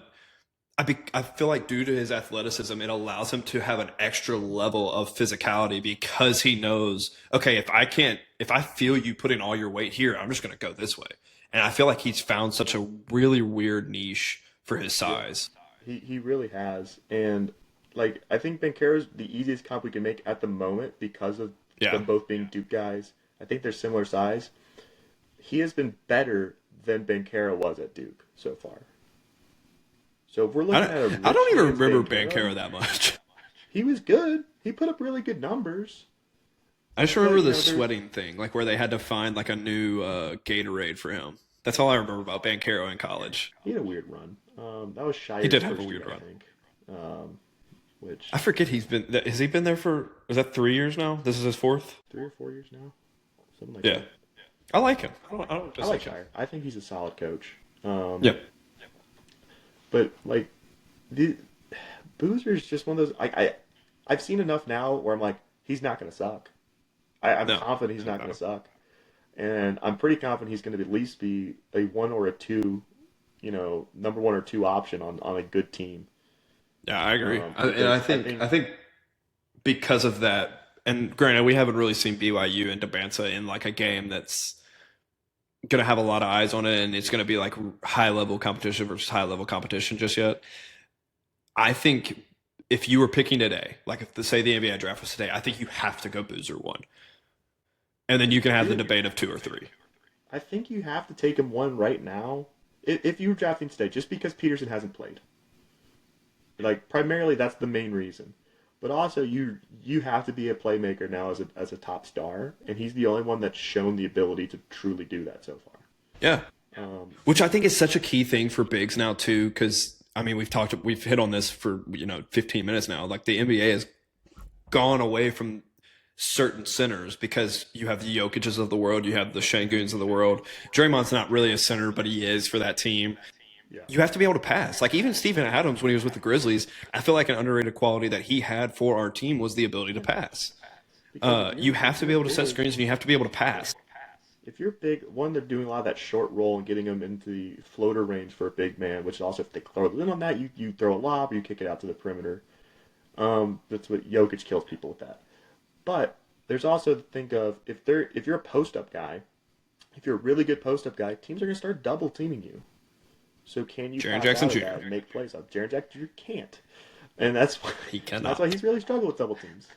feel like due to his athleticism, it allows him to have an extra level of physicality because he knows, okay, if I feel you putting all your weight here, I'm just going to go this way. And I feel like he's found such a really weird niche for his yeah, size. he really has. And like I think Bankero's the easiest comp we can make at the moment because of Yeah. them both being Duke guys. I think they're similar size. He has been better than Bankero was at Duke so far. So if we're looking at a I rich don't even man's remember Bankero, Bankero that much. he was good. He put up really good numbers. I just But remember you the know, there's sweating thing, like where they had to find like a new Gatorade for him. That's all I remember about Bankero in college. he had a weird run. That was He Shire's did have a first year, weird I run. think. Which I forget has he been there for, is that 3 years now? This is his fourth? 3 or 4 years now, something like Yeah. that. I like him. I don't I like dislike him. Shire. I think he's a solid coach. Um, Yep. but like the Boozer's just one of those. I've seen enough now where I'm like, he's not going to suck. I'm No. confident he's not going No. to suck, and I'm pretty confident he's going to at least be a one or a two, number one or two option on a good team. Yeah, I agree. And Because I think I think because of that, and granted, we haven't really seen BYU and Dabansa in like a game that's going to have a lot of eyes on it, and it's going to be like high level competition versus high level competition just yet. I think if you were picking today, like if say the NBA draft was today, I think you have to go Boozer one, and then you can have the you, debate of two or three. I think you have to take him one right now. If you were drafting today, just because Peterson hasn't played, like primarily that's the main reason. But also you have to be a playmaker now as a top star, and he's the only one that's shown the ability to truly do that so far. Yeah, Um, which I think is such a key thing for bigs now too, because I mean we've hit on this for 15 minutes now. Like the NBA has gone away from certain centers because you have the Jokic's of the world, you have the Shanguns of the world. Draymond's not really a center, but he is for that team. yeah, You have to be able to pass. Like even Steven Adams when he was with the Grizzlies, I feel like an underrated quality that he had for our team was the ability to pass. because You have if to be you're able to set big, screens and you have to be able to pass. if you're big, one they're doing a lot of that short roll and getting them into the floater range for a big man, which also if they throw a in on that, you throw a lob or you kick it out to the perimeter. That's what Jokic kills people with that. But there's also the think of if you're a post up guy, if you're a really good post up guy, teams are gonna start double teaming you. So can you Jaren pass Jackson out of that Jr. and make plays up? Jaren Jackson Jr. can't, and that's why, He that's why cannot. he's really struggled with double teams.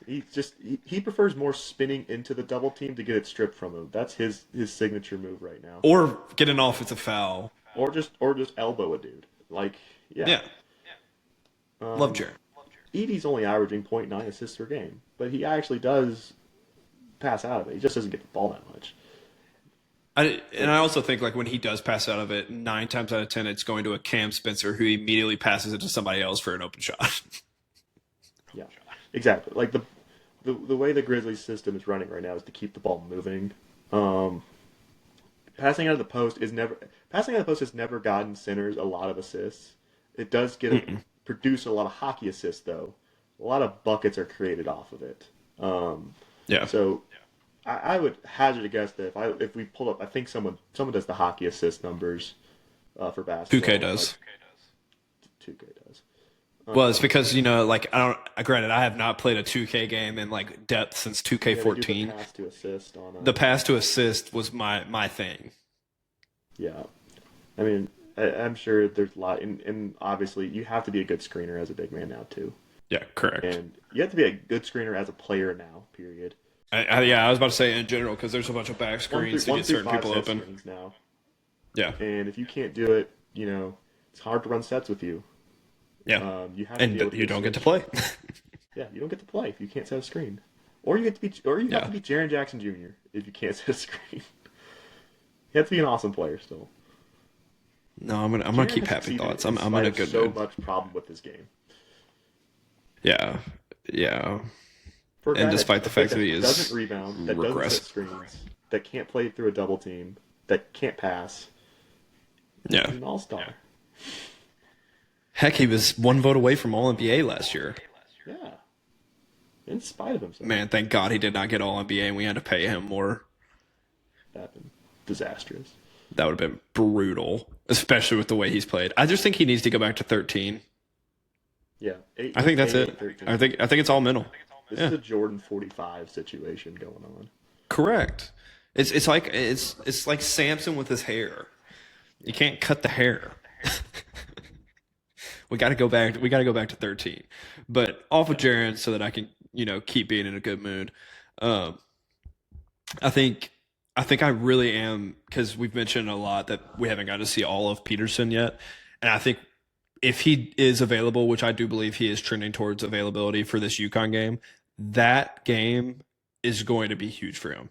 He prefers more spinning into the double team to get it stripped from him. That's his signature move right now, Or get an offensive foul. or just elbow a dude. Like yeah, Yeah. Love um, Jaren. Edie's only averaging zero point 0.9 assists per game, but he actually does pass out of it. He just doesn't get the ball that much. And I also think like when he does pass out of it, 9 times out of 10, it's going to a Cam Spencer who immediately passes it to somebody else for an open shot. Yeah, exactly. Like the way the Grizzlies system is running right now is to keep the ball moving. Um, passing out of the post has never gotten centers a lot of assists. It does produce a lot of hockey assists though. A lot of buckets are created off of it. Um, Yeah. so I would hazard a guess that if we pull up, I think someone does the hockey assist numbers for 2K basketball. Like does. 2K does. Well, it's because like I don't. Granted, I have not played a 2K game in like depth since Yeah, they do the 2K14. pass to assist on. The pass to assist was my thing. Yeah, I mean, I'm sure there's a lot, and obviously you have to be a good screener as a big man now too, Yeah, correct. and you have to be a good screener as a player now. Period. Yeah, I was about to say in general because there's a bunch of back screens to One get through certain five people set open. screens now, Yeah, and if you can't do it, it's hard to run sets with you. yeah, You have to be and able to you do a don't get to switch. play. Yeah, you don't get to play if you can't set a screen, or you have Yeah. to be Jaren Jackson Jr. if you can't set a screen. You have to be an awesome player still. No, I'm gonna Jaren keep has happy succeeded thoughts. in I'm in spite a of good so mood. much problem with his game. Yeah, yeah. For a And guy despite the fact that he that doesn't is rebound, that doesn't set regressive. screens, that can't play through a double team, that can't pass, Yeah. he's an all-star. Heck, he was one vote away from All NBA last year. Yeah. in spite of himself. Man, thank God he did not get all NBA and we had to pay him more. Happened. Disastrous. That would have been brutal, especially with the way he's played. I just think he needs to go back to 13. Yeah, eight, I think that's eight, it. 13. I think it's all mental. This is Yeah, a Jordan 45 situation going on. correct. It's like Samson with his hair. You can't cut the hair. We got to go back. We got to go back to 13. But off of Jaren so that I can keep being in a good mood. Um, I think I really am because we've mentioned a lot that we haven't got to see all of Peterson yet, and I think if he is available, which I do believe he is trending towards availability for this UConn game, that game is going to be huge for him.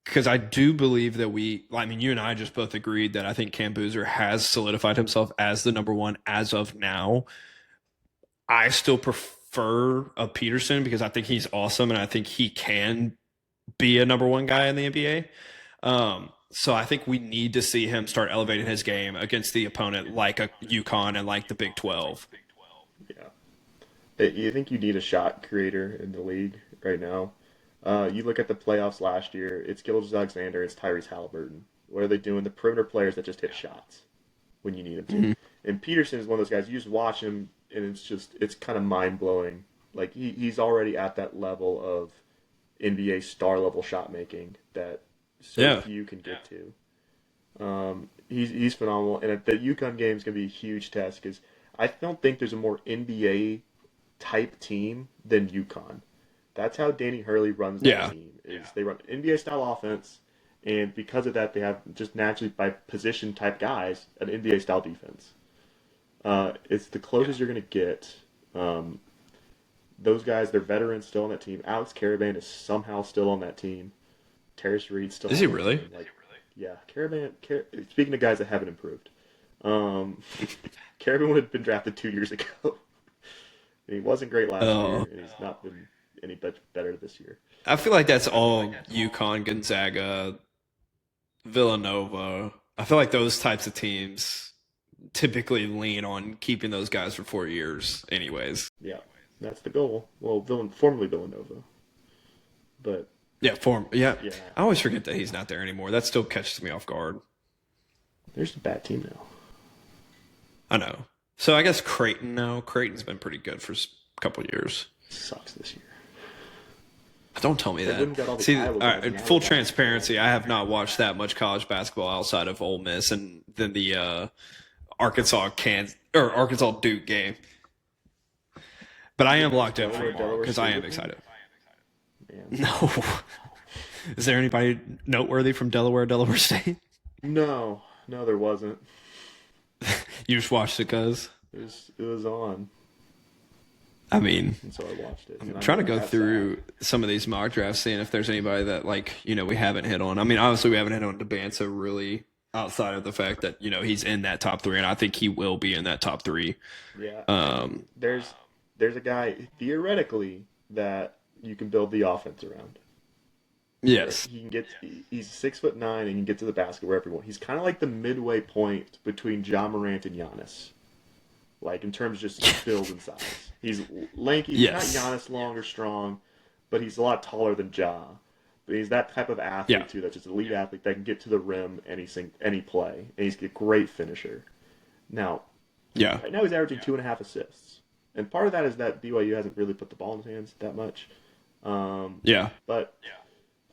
Because I do believe that you and I just both agreed that I think Cam Boozer has solidified himself as the number one as of now. I still prefer a Peterson because I think he's awesome and I think he can be a number one guy in the NBA. So I think we need to see him start elevating his game against the opponent like a UConn and like the Big 12. Yeah. You think you need a shot creator in the league right now? You look at the playoffs last year, it's Gilgeous-Alexander, it's Tyrese Halliburton. What are they doing? The perimeter players that just hit shots when you need them to. Mm-hmm. And Peterson is one of those guys, you just watch him, and it's kind of mind-blowing. Like, he's already at that level of NBA star-level shot making that so few can get to. He's phenomenal, and the UConn game is going to be a huge test because I don't think there's a more NBA type team than UConn. That's how Danny Hurley runs that team. They run NBA style offense, and because of that, they have just naturally by position type guys an NBA style defense. It's the closest you're going to get. Those guys, they're veterans still on that team. Alex Caravan is somehow still on that team. Terrace Reed's still. Is he really? Yeah, Caravan. Speaking of guys that haven't improved, Caravan would have been drafted 2 years ago. He wasn't great last year, and he's not been any better this year. I feel like that's all UConn, Gonzaga, Villanova. I feel like those types of teams typically lean on keeping those guys for 4 years anyways. Yeah, that's the goal. Well, formerly Villanova. But yeah. I always forget that he's not there anymore. That still catches me off guard. There's a bad team now. I know. So I guess Creighton now. Creighton's been pretty good for a couple of years. Sucks this year. Don't tell me that. See, full transparency, I have not watched that much college basketball outside of Ole Miss and then the Arkansas Duke game. But I am locked in for tomorrow because I am excited. Man. No. Is there anybody noteworthy from Delaware State? No, there wasn't. You just watched it, cuz? It was on. I mean, and so I watched it. I'm trying to go through some of these mock drafts, seeing if there's anybody that we haven't hit on. I mean, obviously we haven't hit on DeBanza really outside of the fact that he's in that top three, and I think he will be in that top three. Yeah. There's a guy theoretically that you can build the offense around. Yes. He's 6'9" and he can get to the basket wherever he wants. He's kind of like the midway point between Ja Morant and Giannis. Like, in terms of just build and size. He's lanky. Yes. He's not Giannis long or strong, but he's a lot taller than Ja. But he's that type of athlete, too, that's just an elite athlete that can get to the rim any play. And he's a great finisher. Now, right now he's averaging 2.5 assists. And part of that is that BYU hasn't really put the ball in his hands that much. But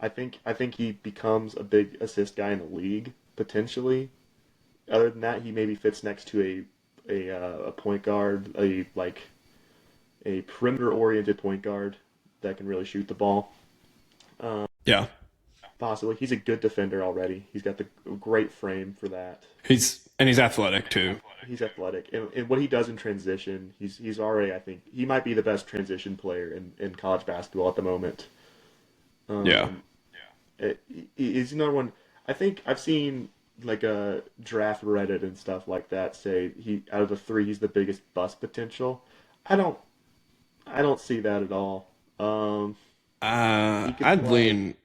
I think he becomes a big assist guy in the league, potentially. Other than that, he maybe fits next to a point guard, a perimeter-oriented point guard that can really shoot the ball. Possibly. He's a good defender already. He's got the great frame for that. He's athletic too. He's athletic, and what he does in transition, he's already. I think he might be the best transition player in college basketball at the moment. He's another one. I think I've seen like a draft Reddit and stuff like that say out of the three he's the biggest bust potential. I don't see that at all. I'd lean.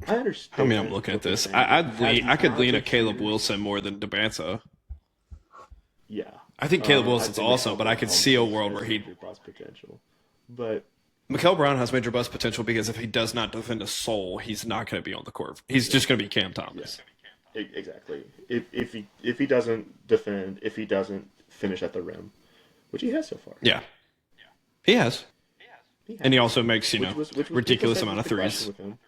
I understand. I mean, I'm looking at this. I could lean at Caleb Wilson more than DeBanza. Yeah. I think Caleb Wilson's awesome, but I could see a world where bust potential. But Mikael Brown has major bust potential because if he does not defend a soul, he's not going to be on the court. He's yeah, just going to be Cam yeah, Thomas. exactly. If he doesn't defend, if he doesn't finish at the rim, which he has so far, Yeah, he has. he And he has. also makes, Which was people ridiculous said amount was of the question threes. with him.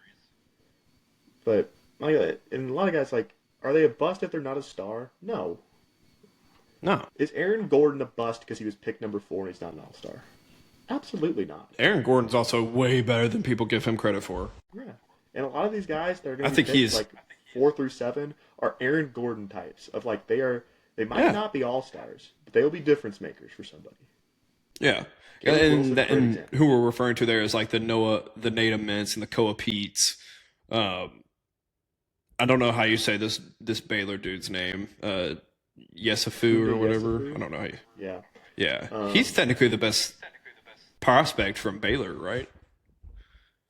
But and a lot of guys like, are they a bust if they're not a star? No. No. Is Aaron Gordon a bust because he was picked number 4 and he's not an all star? Absolutely not. Aaron Gordon's also way better than people give him credit for. Yeah. And a lot of these guys that are I going to be think picked he's, like 4 through 7 are Aaron Gordon types of like they might yeah, not be all stars, but they will be difference makers for somebody. yeah. Caleb Wilson, great And example. who we're referring to there is like the Nate Mintz and the Koa Peets. Um, I don't know how you say this Baylor dude's name. Yesufu Kuga or whatever. I Yesufu. don't know how you. Yeah. Yeah, he's Um, technically the best prospect from Baylor, right?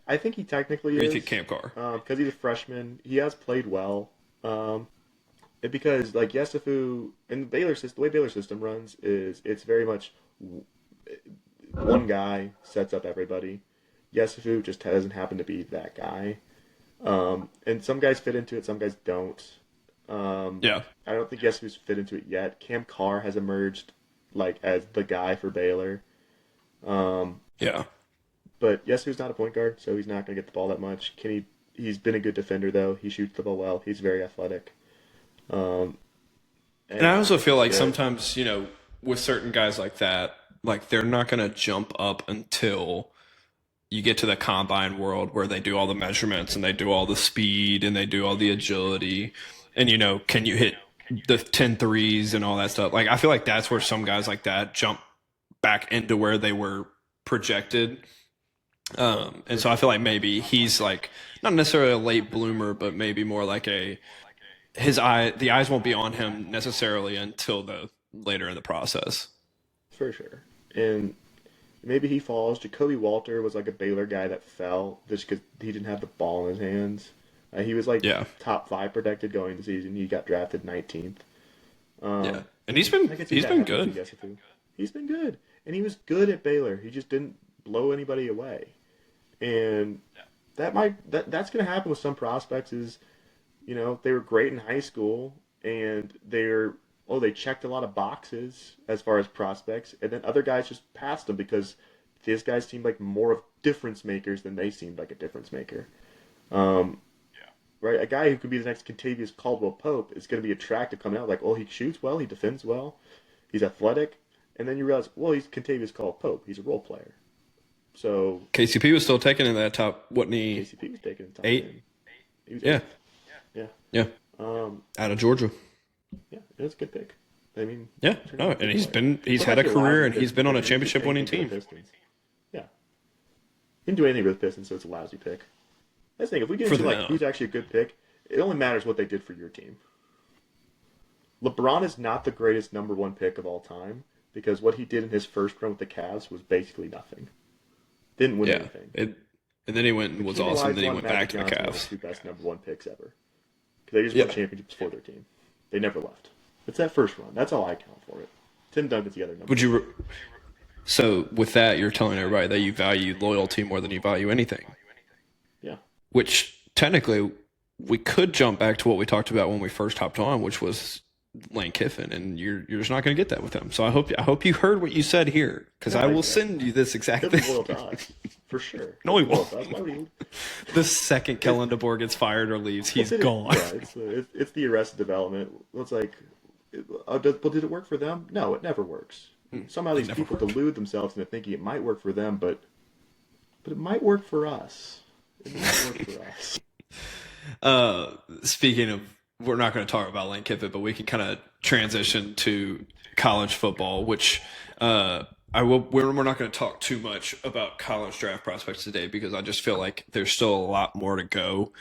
I think he technically Or do you think is Cam Carr? because he's a freshman. He has played well. Because like Yesufu in the Baylor system, the way Baylor system runs is it's very much one guy sets up everybody. Yesufu just doesn't happen to be that guy. And some guys fit into it, some guys don't. Um, Yeah, I don't think Yesufu's fit into it yet. Cam Carr has emerged like as the guy for Baylor. Um, yeah. but Yesufu's not a point guard, so he's not going to get the ball that much. Kenny, he's been a good defender though. He shoots the ball well. He's very athletic. Um, And I and also feel like the sometimes, with certain guys like that, like they're not going to jump up until you get to the combine world where they do all the measurements and they do all the speed and they do all the agility. And, can you hit the 10 threes and all that stuff? Like, I feel like that's where some guys like that jump back into where they were projected. And for so I feel sure. like maybe he's like not necessarily a late bloomer, but maybe more like the eyes won't be on him necessarily until the later in the process. For sure. And maybe he falls. Jacoby Walter was like a Baylor guy that fell just because he didn't have the ball in his hands. He was like Yeah, top 5 protected going into the season. He got drafted 19th. yeah, Um, and I can see he's that been happening to good. Yesufu. He's been good, and he was good at Baylor. He just didn't blow anybody away. And that's going to happen with some prospects. Is they were great in high school, and they checked a lot of boxes as far as prospects, and then other guys just passed them because these guys seemed like more of difference makers than they seemed like a difference maker. Um, right, a guy who could be the next Contavious Caldwell Pope is going to be attractive coming out like, oh, he shoots well, he defends well, he's athletic, and then you realize, well, he's Contavious Caldwell Pope, he's a role player. So KCP was still taken in that top, wasn't he? KCP was taken in the top Eight? 10. He was Yeah, eighth. Yeah. yeah, Um, out of Georgia. yeah, it was a good pick. I mean, Yeah, turned no, out a and good player. he's Plus, had a actually allows career him and he's been on to a do championship winning anything for the team. Pistons. Yeah, he didn't do anything for the Pistons, so it's a lousy pick. That's the thing. If we get For into the like no. who's actually a good pick, it only matters what they did for your team. LeBron is not the greatest number 1 pick of all time because what he did in his first run with the Cavs was basically nothing. Didn't win Yeah, anything. and then he went and was Hakeem awesome. Then he Olajuwon and went Magic back to the Johnson are the Cavs. 2 best number 1 picks ever because they just won Yeah. championships for their team. They never left. It's that first run. That's all I count for it. Tim Duncan's the other number Would 1 you? pick. So with that, you're telling everybody that you value loyalty more than you value anything. Yeah. Which technically, we could jump back to what we talked about when we first hopped on, which was Lane Kiffin, and you're just not going to get that with him. So I hope you heard what you said here, because No, I I will did. send you this exact He'll be thing. loyal to us. For sure. No, he He'll be loyal won't. to us. Why would he? The second Kellen DeBoer gets fired or leaves, Well, he's did it? gone. Yeah, it's the Arrested Development. It's like, did it work for them? No, it never works. Somehow It these never people worked. delude themselves into thinking it might work for them, but it might work for us. It might work for us. Speaking of, we're not going to talk about Lane Kiffin, but we can kind of transition to college football, which I will. We're not going to talk too much about college draft prospects today because I just feel like there's still a lot more to go.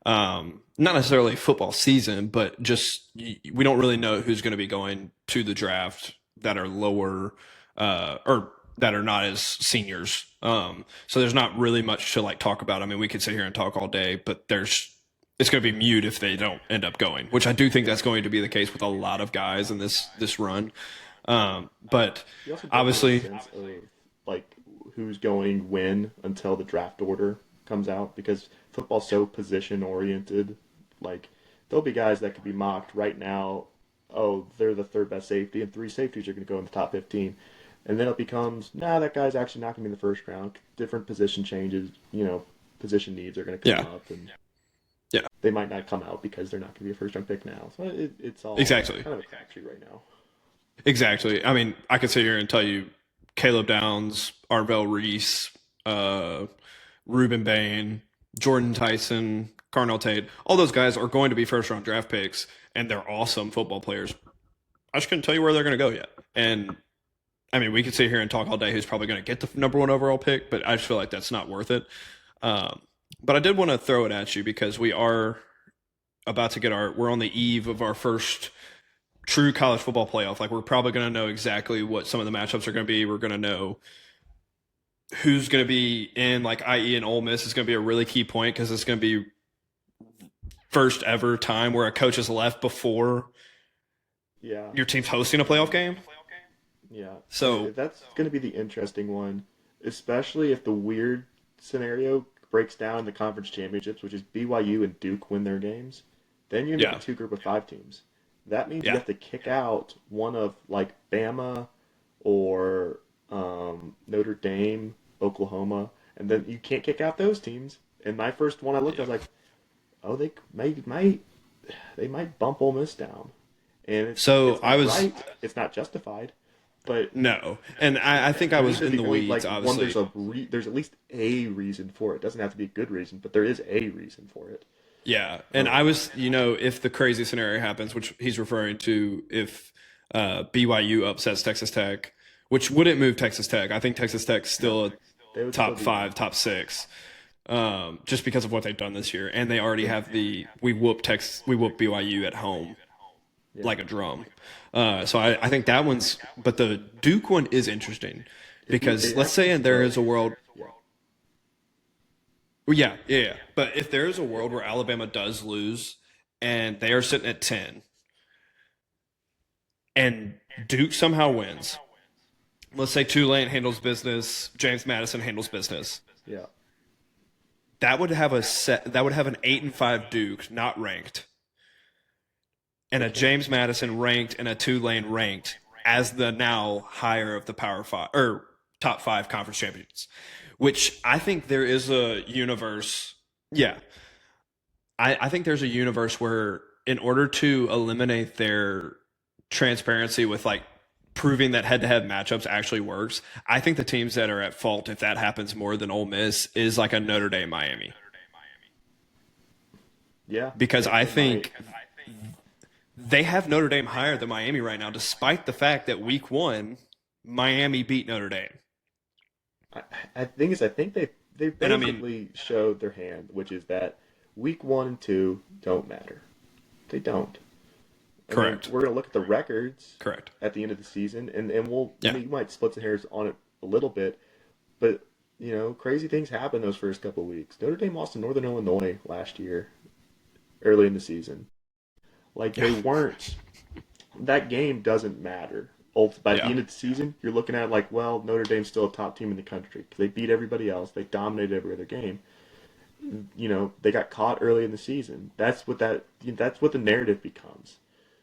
Not necessarily football season, but just we don't really know who's going to be going to the draft that are lower or that are not as seniors. So there's not really much to like talk about. I mean, we could sit here and talk all day, but it's going to be mute if they don't end up going, which I do think that's going to be the case with a lot of guys in this run. But You also don't know the obviously, sense of like who's going when until the draft order comes out because football's so position oriented. Like there'll be guys that could be mocked right now. Oh, they're the third best safety, and three safeties are going to go in the top 15. And then it becomes, nah, that guy's actually not going to be in the first round. Different position changes, position needs are going to come Yeah. up, and Yeah. they might not come out because they're not going to be a first round pick now. So it's all Exactly. kind of a crapshoot right now. Exactly. I mean, I could sit here and tell you Caleb Downs, Arvell Reese, Ruben Bain, Jordan Tyson, Carnell Tate, all those guys are going to be first round draft picks, and they're awesome football players. I just couldn't tell you where they're going to go yet. And I mean, we could sit here and talk all day who's probably going to get the number one overall pick, but I just feel like that's not worth it. But I did want to throw it at you because we are about to we're on the eve of our first true college football playoff. Like, we're probably going to know exactly what some of the matchups are going to be. We're going to know who's going to be in, like, IE and Ole Miss is going to be a really key point because it's going to be first ever time where a coach has left before Yeah. your team's hosting a playoff game. Yeah. So that's going to be the interesting one, especially if the weird scenario breaks down in the conference championships, which is BYU and Duke win their games. Then you're going to get two group of 5 teams. That means you have to kick out one of like Bama or Notre Dame, Oklahoma, and then you can't kick out those teams. And my first one I looked, I was like, oh, they might bump Ole Miss down. And it's not right. It's not justified. But no, and I think I was in the weeds. Like, obviously, there's at least a reason for it. It doesn't have to be a good reason, but there is a reason for it. Yeah, and I was, if the crazy scenario happens, which he's referring to, if BYU upsets Texas Tech, which wouldn't move Texas Tech. I think Texas Tech's still a top 5, top 6, just because of what they've done this year, and they already have we whoop BYU at home like a drum. So I think that one's, but the Duke one is interesting because let's say there is a world. Well, yeah. But if there is a world where Alabama does lose and they are sitting at 10 and Duke somehow wins, let's say Tulane handles business, James Madison handles business. Yeah. That would have an 8-5 Duke not ranked, and a James Madison ranked and a Tulane ranked as the now higher of the Power 5 or top 5 conference champions, which I think there is a universe. Yeah. I think there's a universe where in order to eliminate their transparency with like proving that head-to-head matchups actually works, I think the teams that are at fault if that happens more than Ole Miss is like a Notre Dame Miami. Yeah. Because I think they have Notre Dame higher than Miami right now, despite the fact that week 1, Miami beat Notre Dame. I think they basically showed their hand, which is that week 1 and 2 don't matter. They don't. Correct. We're going to look at the records. Correct. At the end of the season, and we might split some hairs on it a little bit, but crazy things happen those first couple of weeks. Notre Dame lost to Northern Illinois last year, early in the season. Like they weren't. That game doesn't matter. By the end of the season, you're looking at like, well, Notre Dame's still a top team in the country. They beat everybody else. They dominated every other game. They got caught early in the season. That's what the narrative becomes.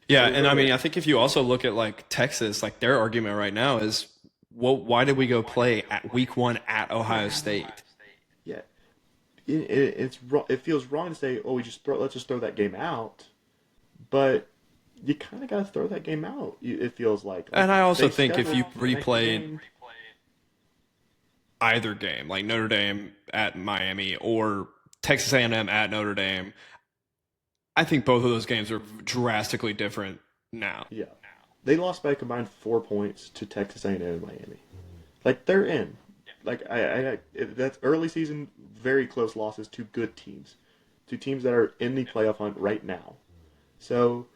Yeah, and I mean, I think if you also look at like Texas, like their argument right now is, well, why did we go play at week 1 at Ohio State? Yeah, it feels wrong to say, oh, let's just throw that game out, but you kind of got to throw that game out. It feels like. And I also think if you replayed either game, like Notre Dame at Miami or Texas A&M at Notre Dame, I think both of those games are drastically different now. Yeah, they lost by a combined 4 points to Texas A&M and Miami. Like they're in. Like that's early season, very close losses to good teams, to teams that are in the playoff hunt right now. So,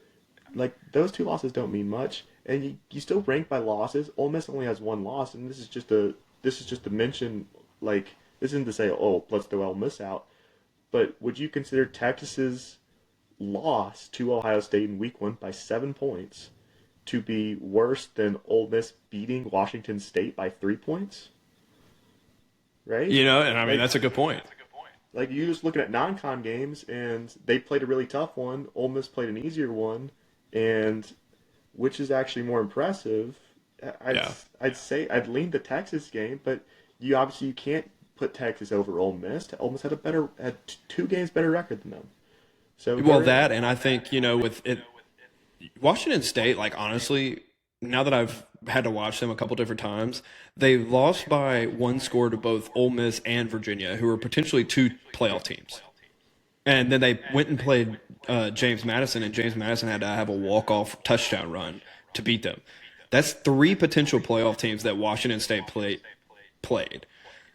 like those 2 losses don't mean much, and you still rank by losses. Ole Miss only has 1 loss, and this is just to mention, like, this isn't to say, oh, let's throw Ole Miss out, but would you consider Texas's loss to Ohio State in week 1 by 7 points to be worse than Ole Miss beating Washington State by 3 points? right? And I mean Like that's a good point. like you just looking at non-con games, and they played a really tough one. Ole Miss played an easier one, and which is actually more impressive? I'd Yeah. I'd say I'd lean the Texas game, but you can't put Texas over Ole Miss. Ole Miss had 2 games better record than them, so Well, they're in. that and I think with it, Washington State, like honestly, now that I've had to watch them a couple different times, they lost by one score to both Ole Miss and Virginia, who are potentially two playoff teams. And then they went and played James Madison, and James Madison had to have a walk-off touchdown run to beat them. That's three potential playoff teams that Washington State played.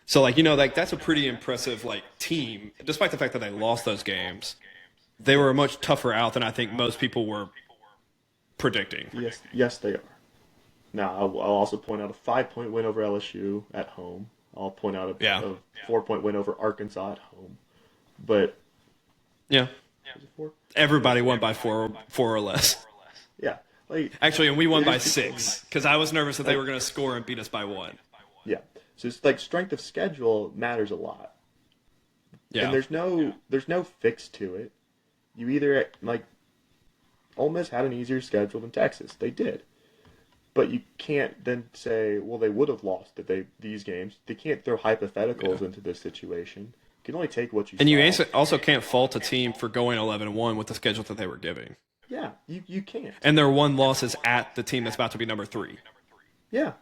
So like that's a pretty impressive like team, despite the fact that they lost those games. They were a much tougher out than I think most people were predicting. Yes, they are. Now I'll also point out a 5-point win over LSU at home. I'll point out Yeah, a 4-point win over Arkansas at home. But yeah. was it 4? It was Everybody 4. won by four or less. Yeah, like Actually, and we won it by just six because I was nervous that they like were going to score and beat us by one. yeah. So it's like strength of schedule matters a lot, and Yeah, there's no fix to it. You either like Ole Miss had an easier schedule than Texas. They did. But you can't then say, well, they would have lost if these games. They can't throw yeah. hypotheticals into this situation. You can only take what you And you saw. also can't fault a team for going 11-1 with the schedule that they were giving. Yeah, you can't. And their one loss is at the team that's about to be number three. Yeah,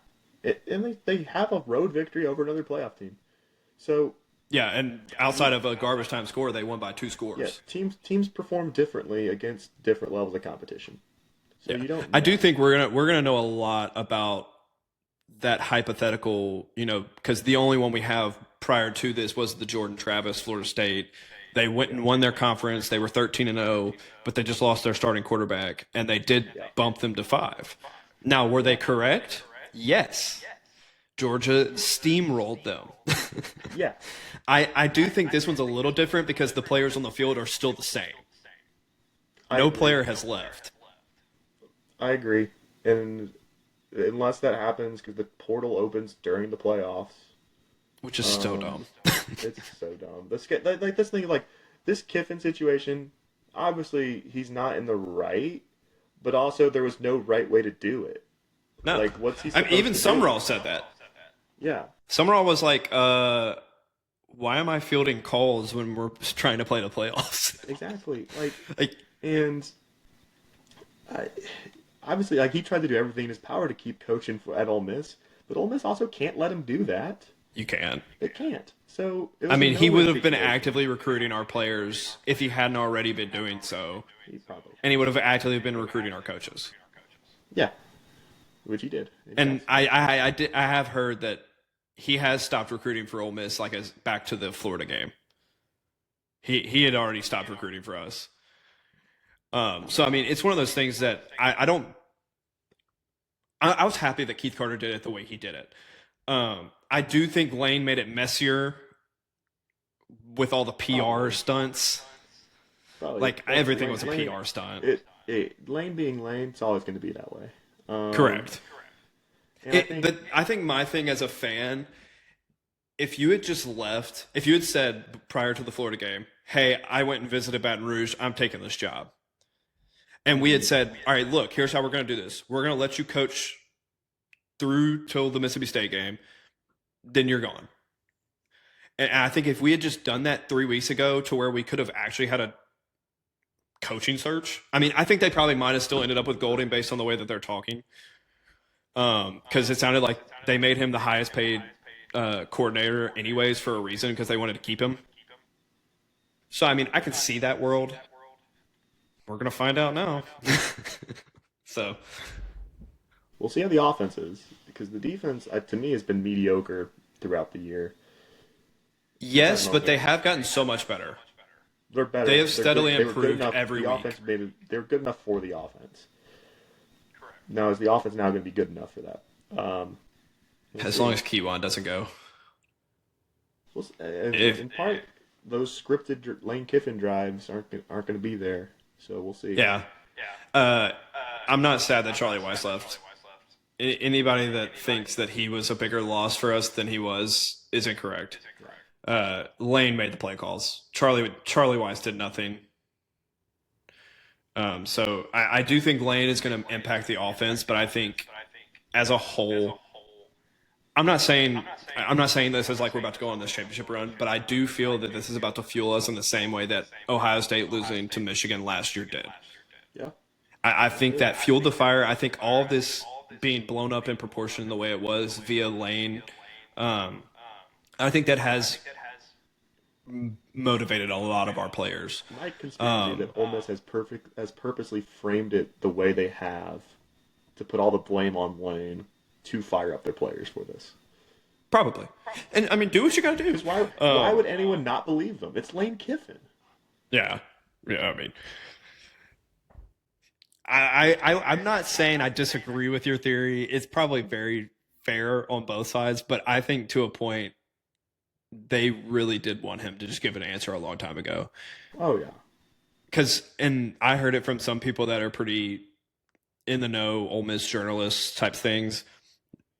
and they have a road victory over another playoff team. So Yeah, and outside of a garbage time score, they won by two yeah, scores. teams perform differently against different levels of competition. So Yeah, you don't I do know. think we're gonna know a lot about that hypothetical, because the only one we have prior to this was the Jordan Travis Florida State. They went Yeah, and won their conference. They were 13-0, but they just lost their starting quarterback, and they did yeah, bump them to five. Now, were yeah, they correct? Yes. Georgia steamrolled them. yeah. I do think this one's a little different because the players on the field are still the same. I No agree. player has left, I agree. And unless that happens, because the portal opens during the playoffs, which is so um, dumb. it's so dumb. Like this thing, like this Kiffin situation. Obviously, he's not in the right, but also there was no right way to do it. No. Like, what's he I mean, supposed even to do? Summerall said that. Yeah, Summerall was like, why am I fielding calls when we're trying to play the playoffs? exactly. Like, Like, and I, obviously, like he tried to do everything in his power to keep coaching at Ole Miss, but Ole Miss also can't let him do that. you can. They can't. So it I was a mean, he would no-win have been situation. actively recruiting our players if he hadn't already been doing so. He probably, And he would have actively been recruiting our coaches. yeah, which he did. And Yes. I have heard that he has stopped recruiting for Ole Miss, like as back to the Florida game. He had already stopped recruiting for us. So I mean, it's one of those things that I don't. I was happy that Keith Carter did it the way he did it. I do think Lane made it messier with all the PR Probably. stunts. Probably. Like Well, everything was a PR stunt. Lane being Lane, it's always going to be that way. Correct. And I think, But I think my thing as a fan, if you had just left, if you had said prior to the Florida game, "Hey, I went and visited Baton Rouge. I'm taking this job," and we had said, "All right, look, here's how we're going to do this. We're going to let you coach through till the Mississippi State game, then you're gone." And I think if we had just done that 3 weeks ago, to where we could have actually had a coaching search. I mean, I think they probably might have still ended up with Golding based on the way that they're talking. Because it sounded like they made him the highest paid coordinator anyways for a reason, because they wanted to keep him. So I mean, I can see that world. We're gonna find out now. So we'll see how the offense is because the defense, to me, has been mediocre throughout the year. I don't yes, know if but they're they have gotten so much better. they're better. They have They're good. steadily They were good improved enough. every The week. offense they're good enough for the offense. Now, is the offense now going to be good enough for that? We'll As long see. as Kiwan doesn't go. If In part, those scripted Lane Kiffin drives aren't going to be there. So we'll see. yeah, uh, I'm not sad that Charlie Weiss left. Anybody that thinks that he was a bigger loss for us than he was is incorrect. Lane made the play calls. Charlie Weiss did nothing. So I do think Lane is going to impact the offense, but I think as a whole, I'm not saying I'm not saying this as like we're about to go on this championship run, but I do feel that this is about to fuel us in the same way that Ohio State losing to Michigan last year did. Yeah, I I think agree. that fueled the fire. I think all of this being blown up in proportion the way it was via Lane, um, I think that has motivated a lot of our players. My conspiracy Um, that Ole Miss has purposely framed it the way they have to put all the blame on Lane to fire up their players for this. Probably, and I mean, do what you got to do. Because why Um, would anyone not believe them? It's Lane Kiffin. yeah, yeah. I mean, I'm not saying I disagree with your theory. It's probably very fair on both sides, but I think to a point they really did want him to just give an answer a long time ago. Oh yeah, Because, and I heard it from some people that are pretty in the know, Ole Miss journalists type things.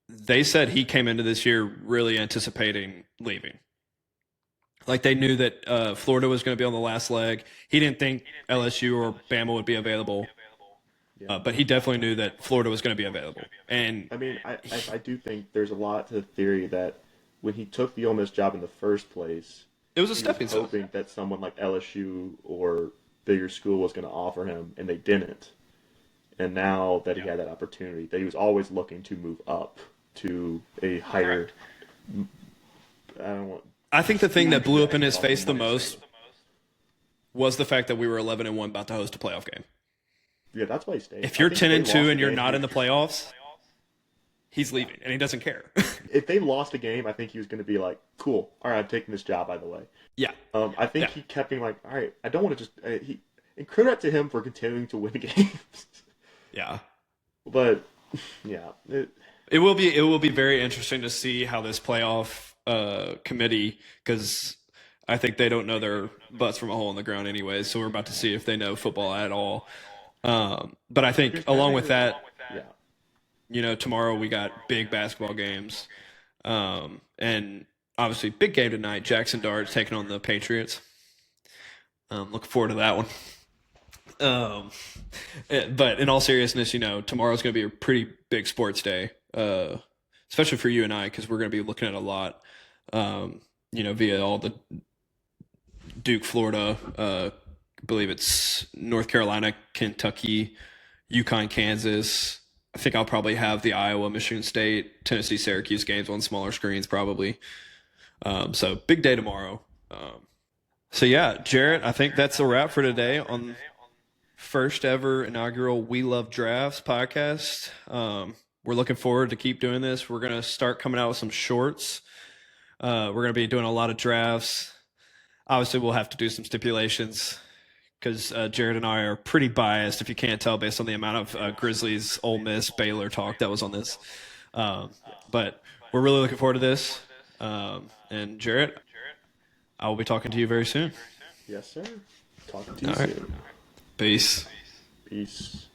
They said he came into this year really anticipating leaving. Like they knew that Florida was going to be on the last leg. He didn't think LSU or Bama would be available, yeah. but he definitely knew that Florida was going to be available. And I mean, he, I do think there's a lot to the theory that when he took the Ole Miss job in the first place, it was a he was stepping stone. hoping that someone like LSU or bigger school was going to offer him, and they didn't. And now that he had that opportunity, that he was always looking to move up to a higher. I don't want I think the thing that blew up in his call face him the money. most was the fact that we were 11-1 about to host a playoff game. Yeah, that's why he stayed. If I you're think if 10 they and 2 lost the and you're game, not in the playoffs, he's yeah. leaving and he doesn't care. If they lost a game, I think he was going to be like, "Cool, all right, I'm taking this job." By the way, Yeah. I think Yeah. he kept being like, "All right, I don't want to just." And credit to him for continuing to win games, Yeah. but yeah, It will be very interesting to see how this playoff committee, because I think they don't know their butts from a hole in the ground anyway. So we're about to see if they know football at all. But I think because I along think with that, yeah, tomorrow we got big basketball games, and obviously big game tonight. Jackson Dart taking on the Patriots. Looking forward to that one. Um, but in all seriousness, tomorrow's going to be a pretty big sports day, especially for you and I, because we're going to be looking at a lot, via all the Duke, Florida, I believe it's North Carolina, Kentucky, UConn, Kansas. I think I'll probably have the Iowa, Michigan State, Tennessee, Syracuse games on smaller screens, probably. So big day tomorrow. So yeah, Jarrett, I think that's a wrap for today on first ever inaugural We Love Drafts podcast. We're looking forward to keep doing this. We're gonna start coming out with some shorts. We're gonna be doing a lot of drafts. Obviously, we'll have to do some stipulations because Jared and I are pretty biased, if you can't tell, based on the amount of Grizzlies, Ole Miss, Baylor talk that was on this. Um, but we're really looking forward to this. And Jarrett, I will be talking to you very soon. yes, sir. Talk to you All right. soon. Peace. Peace.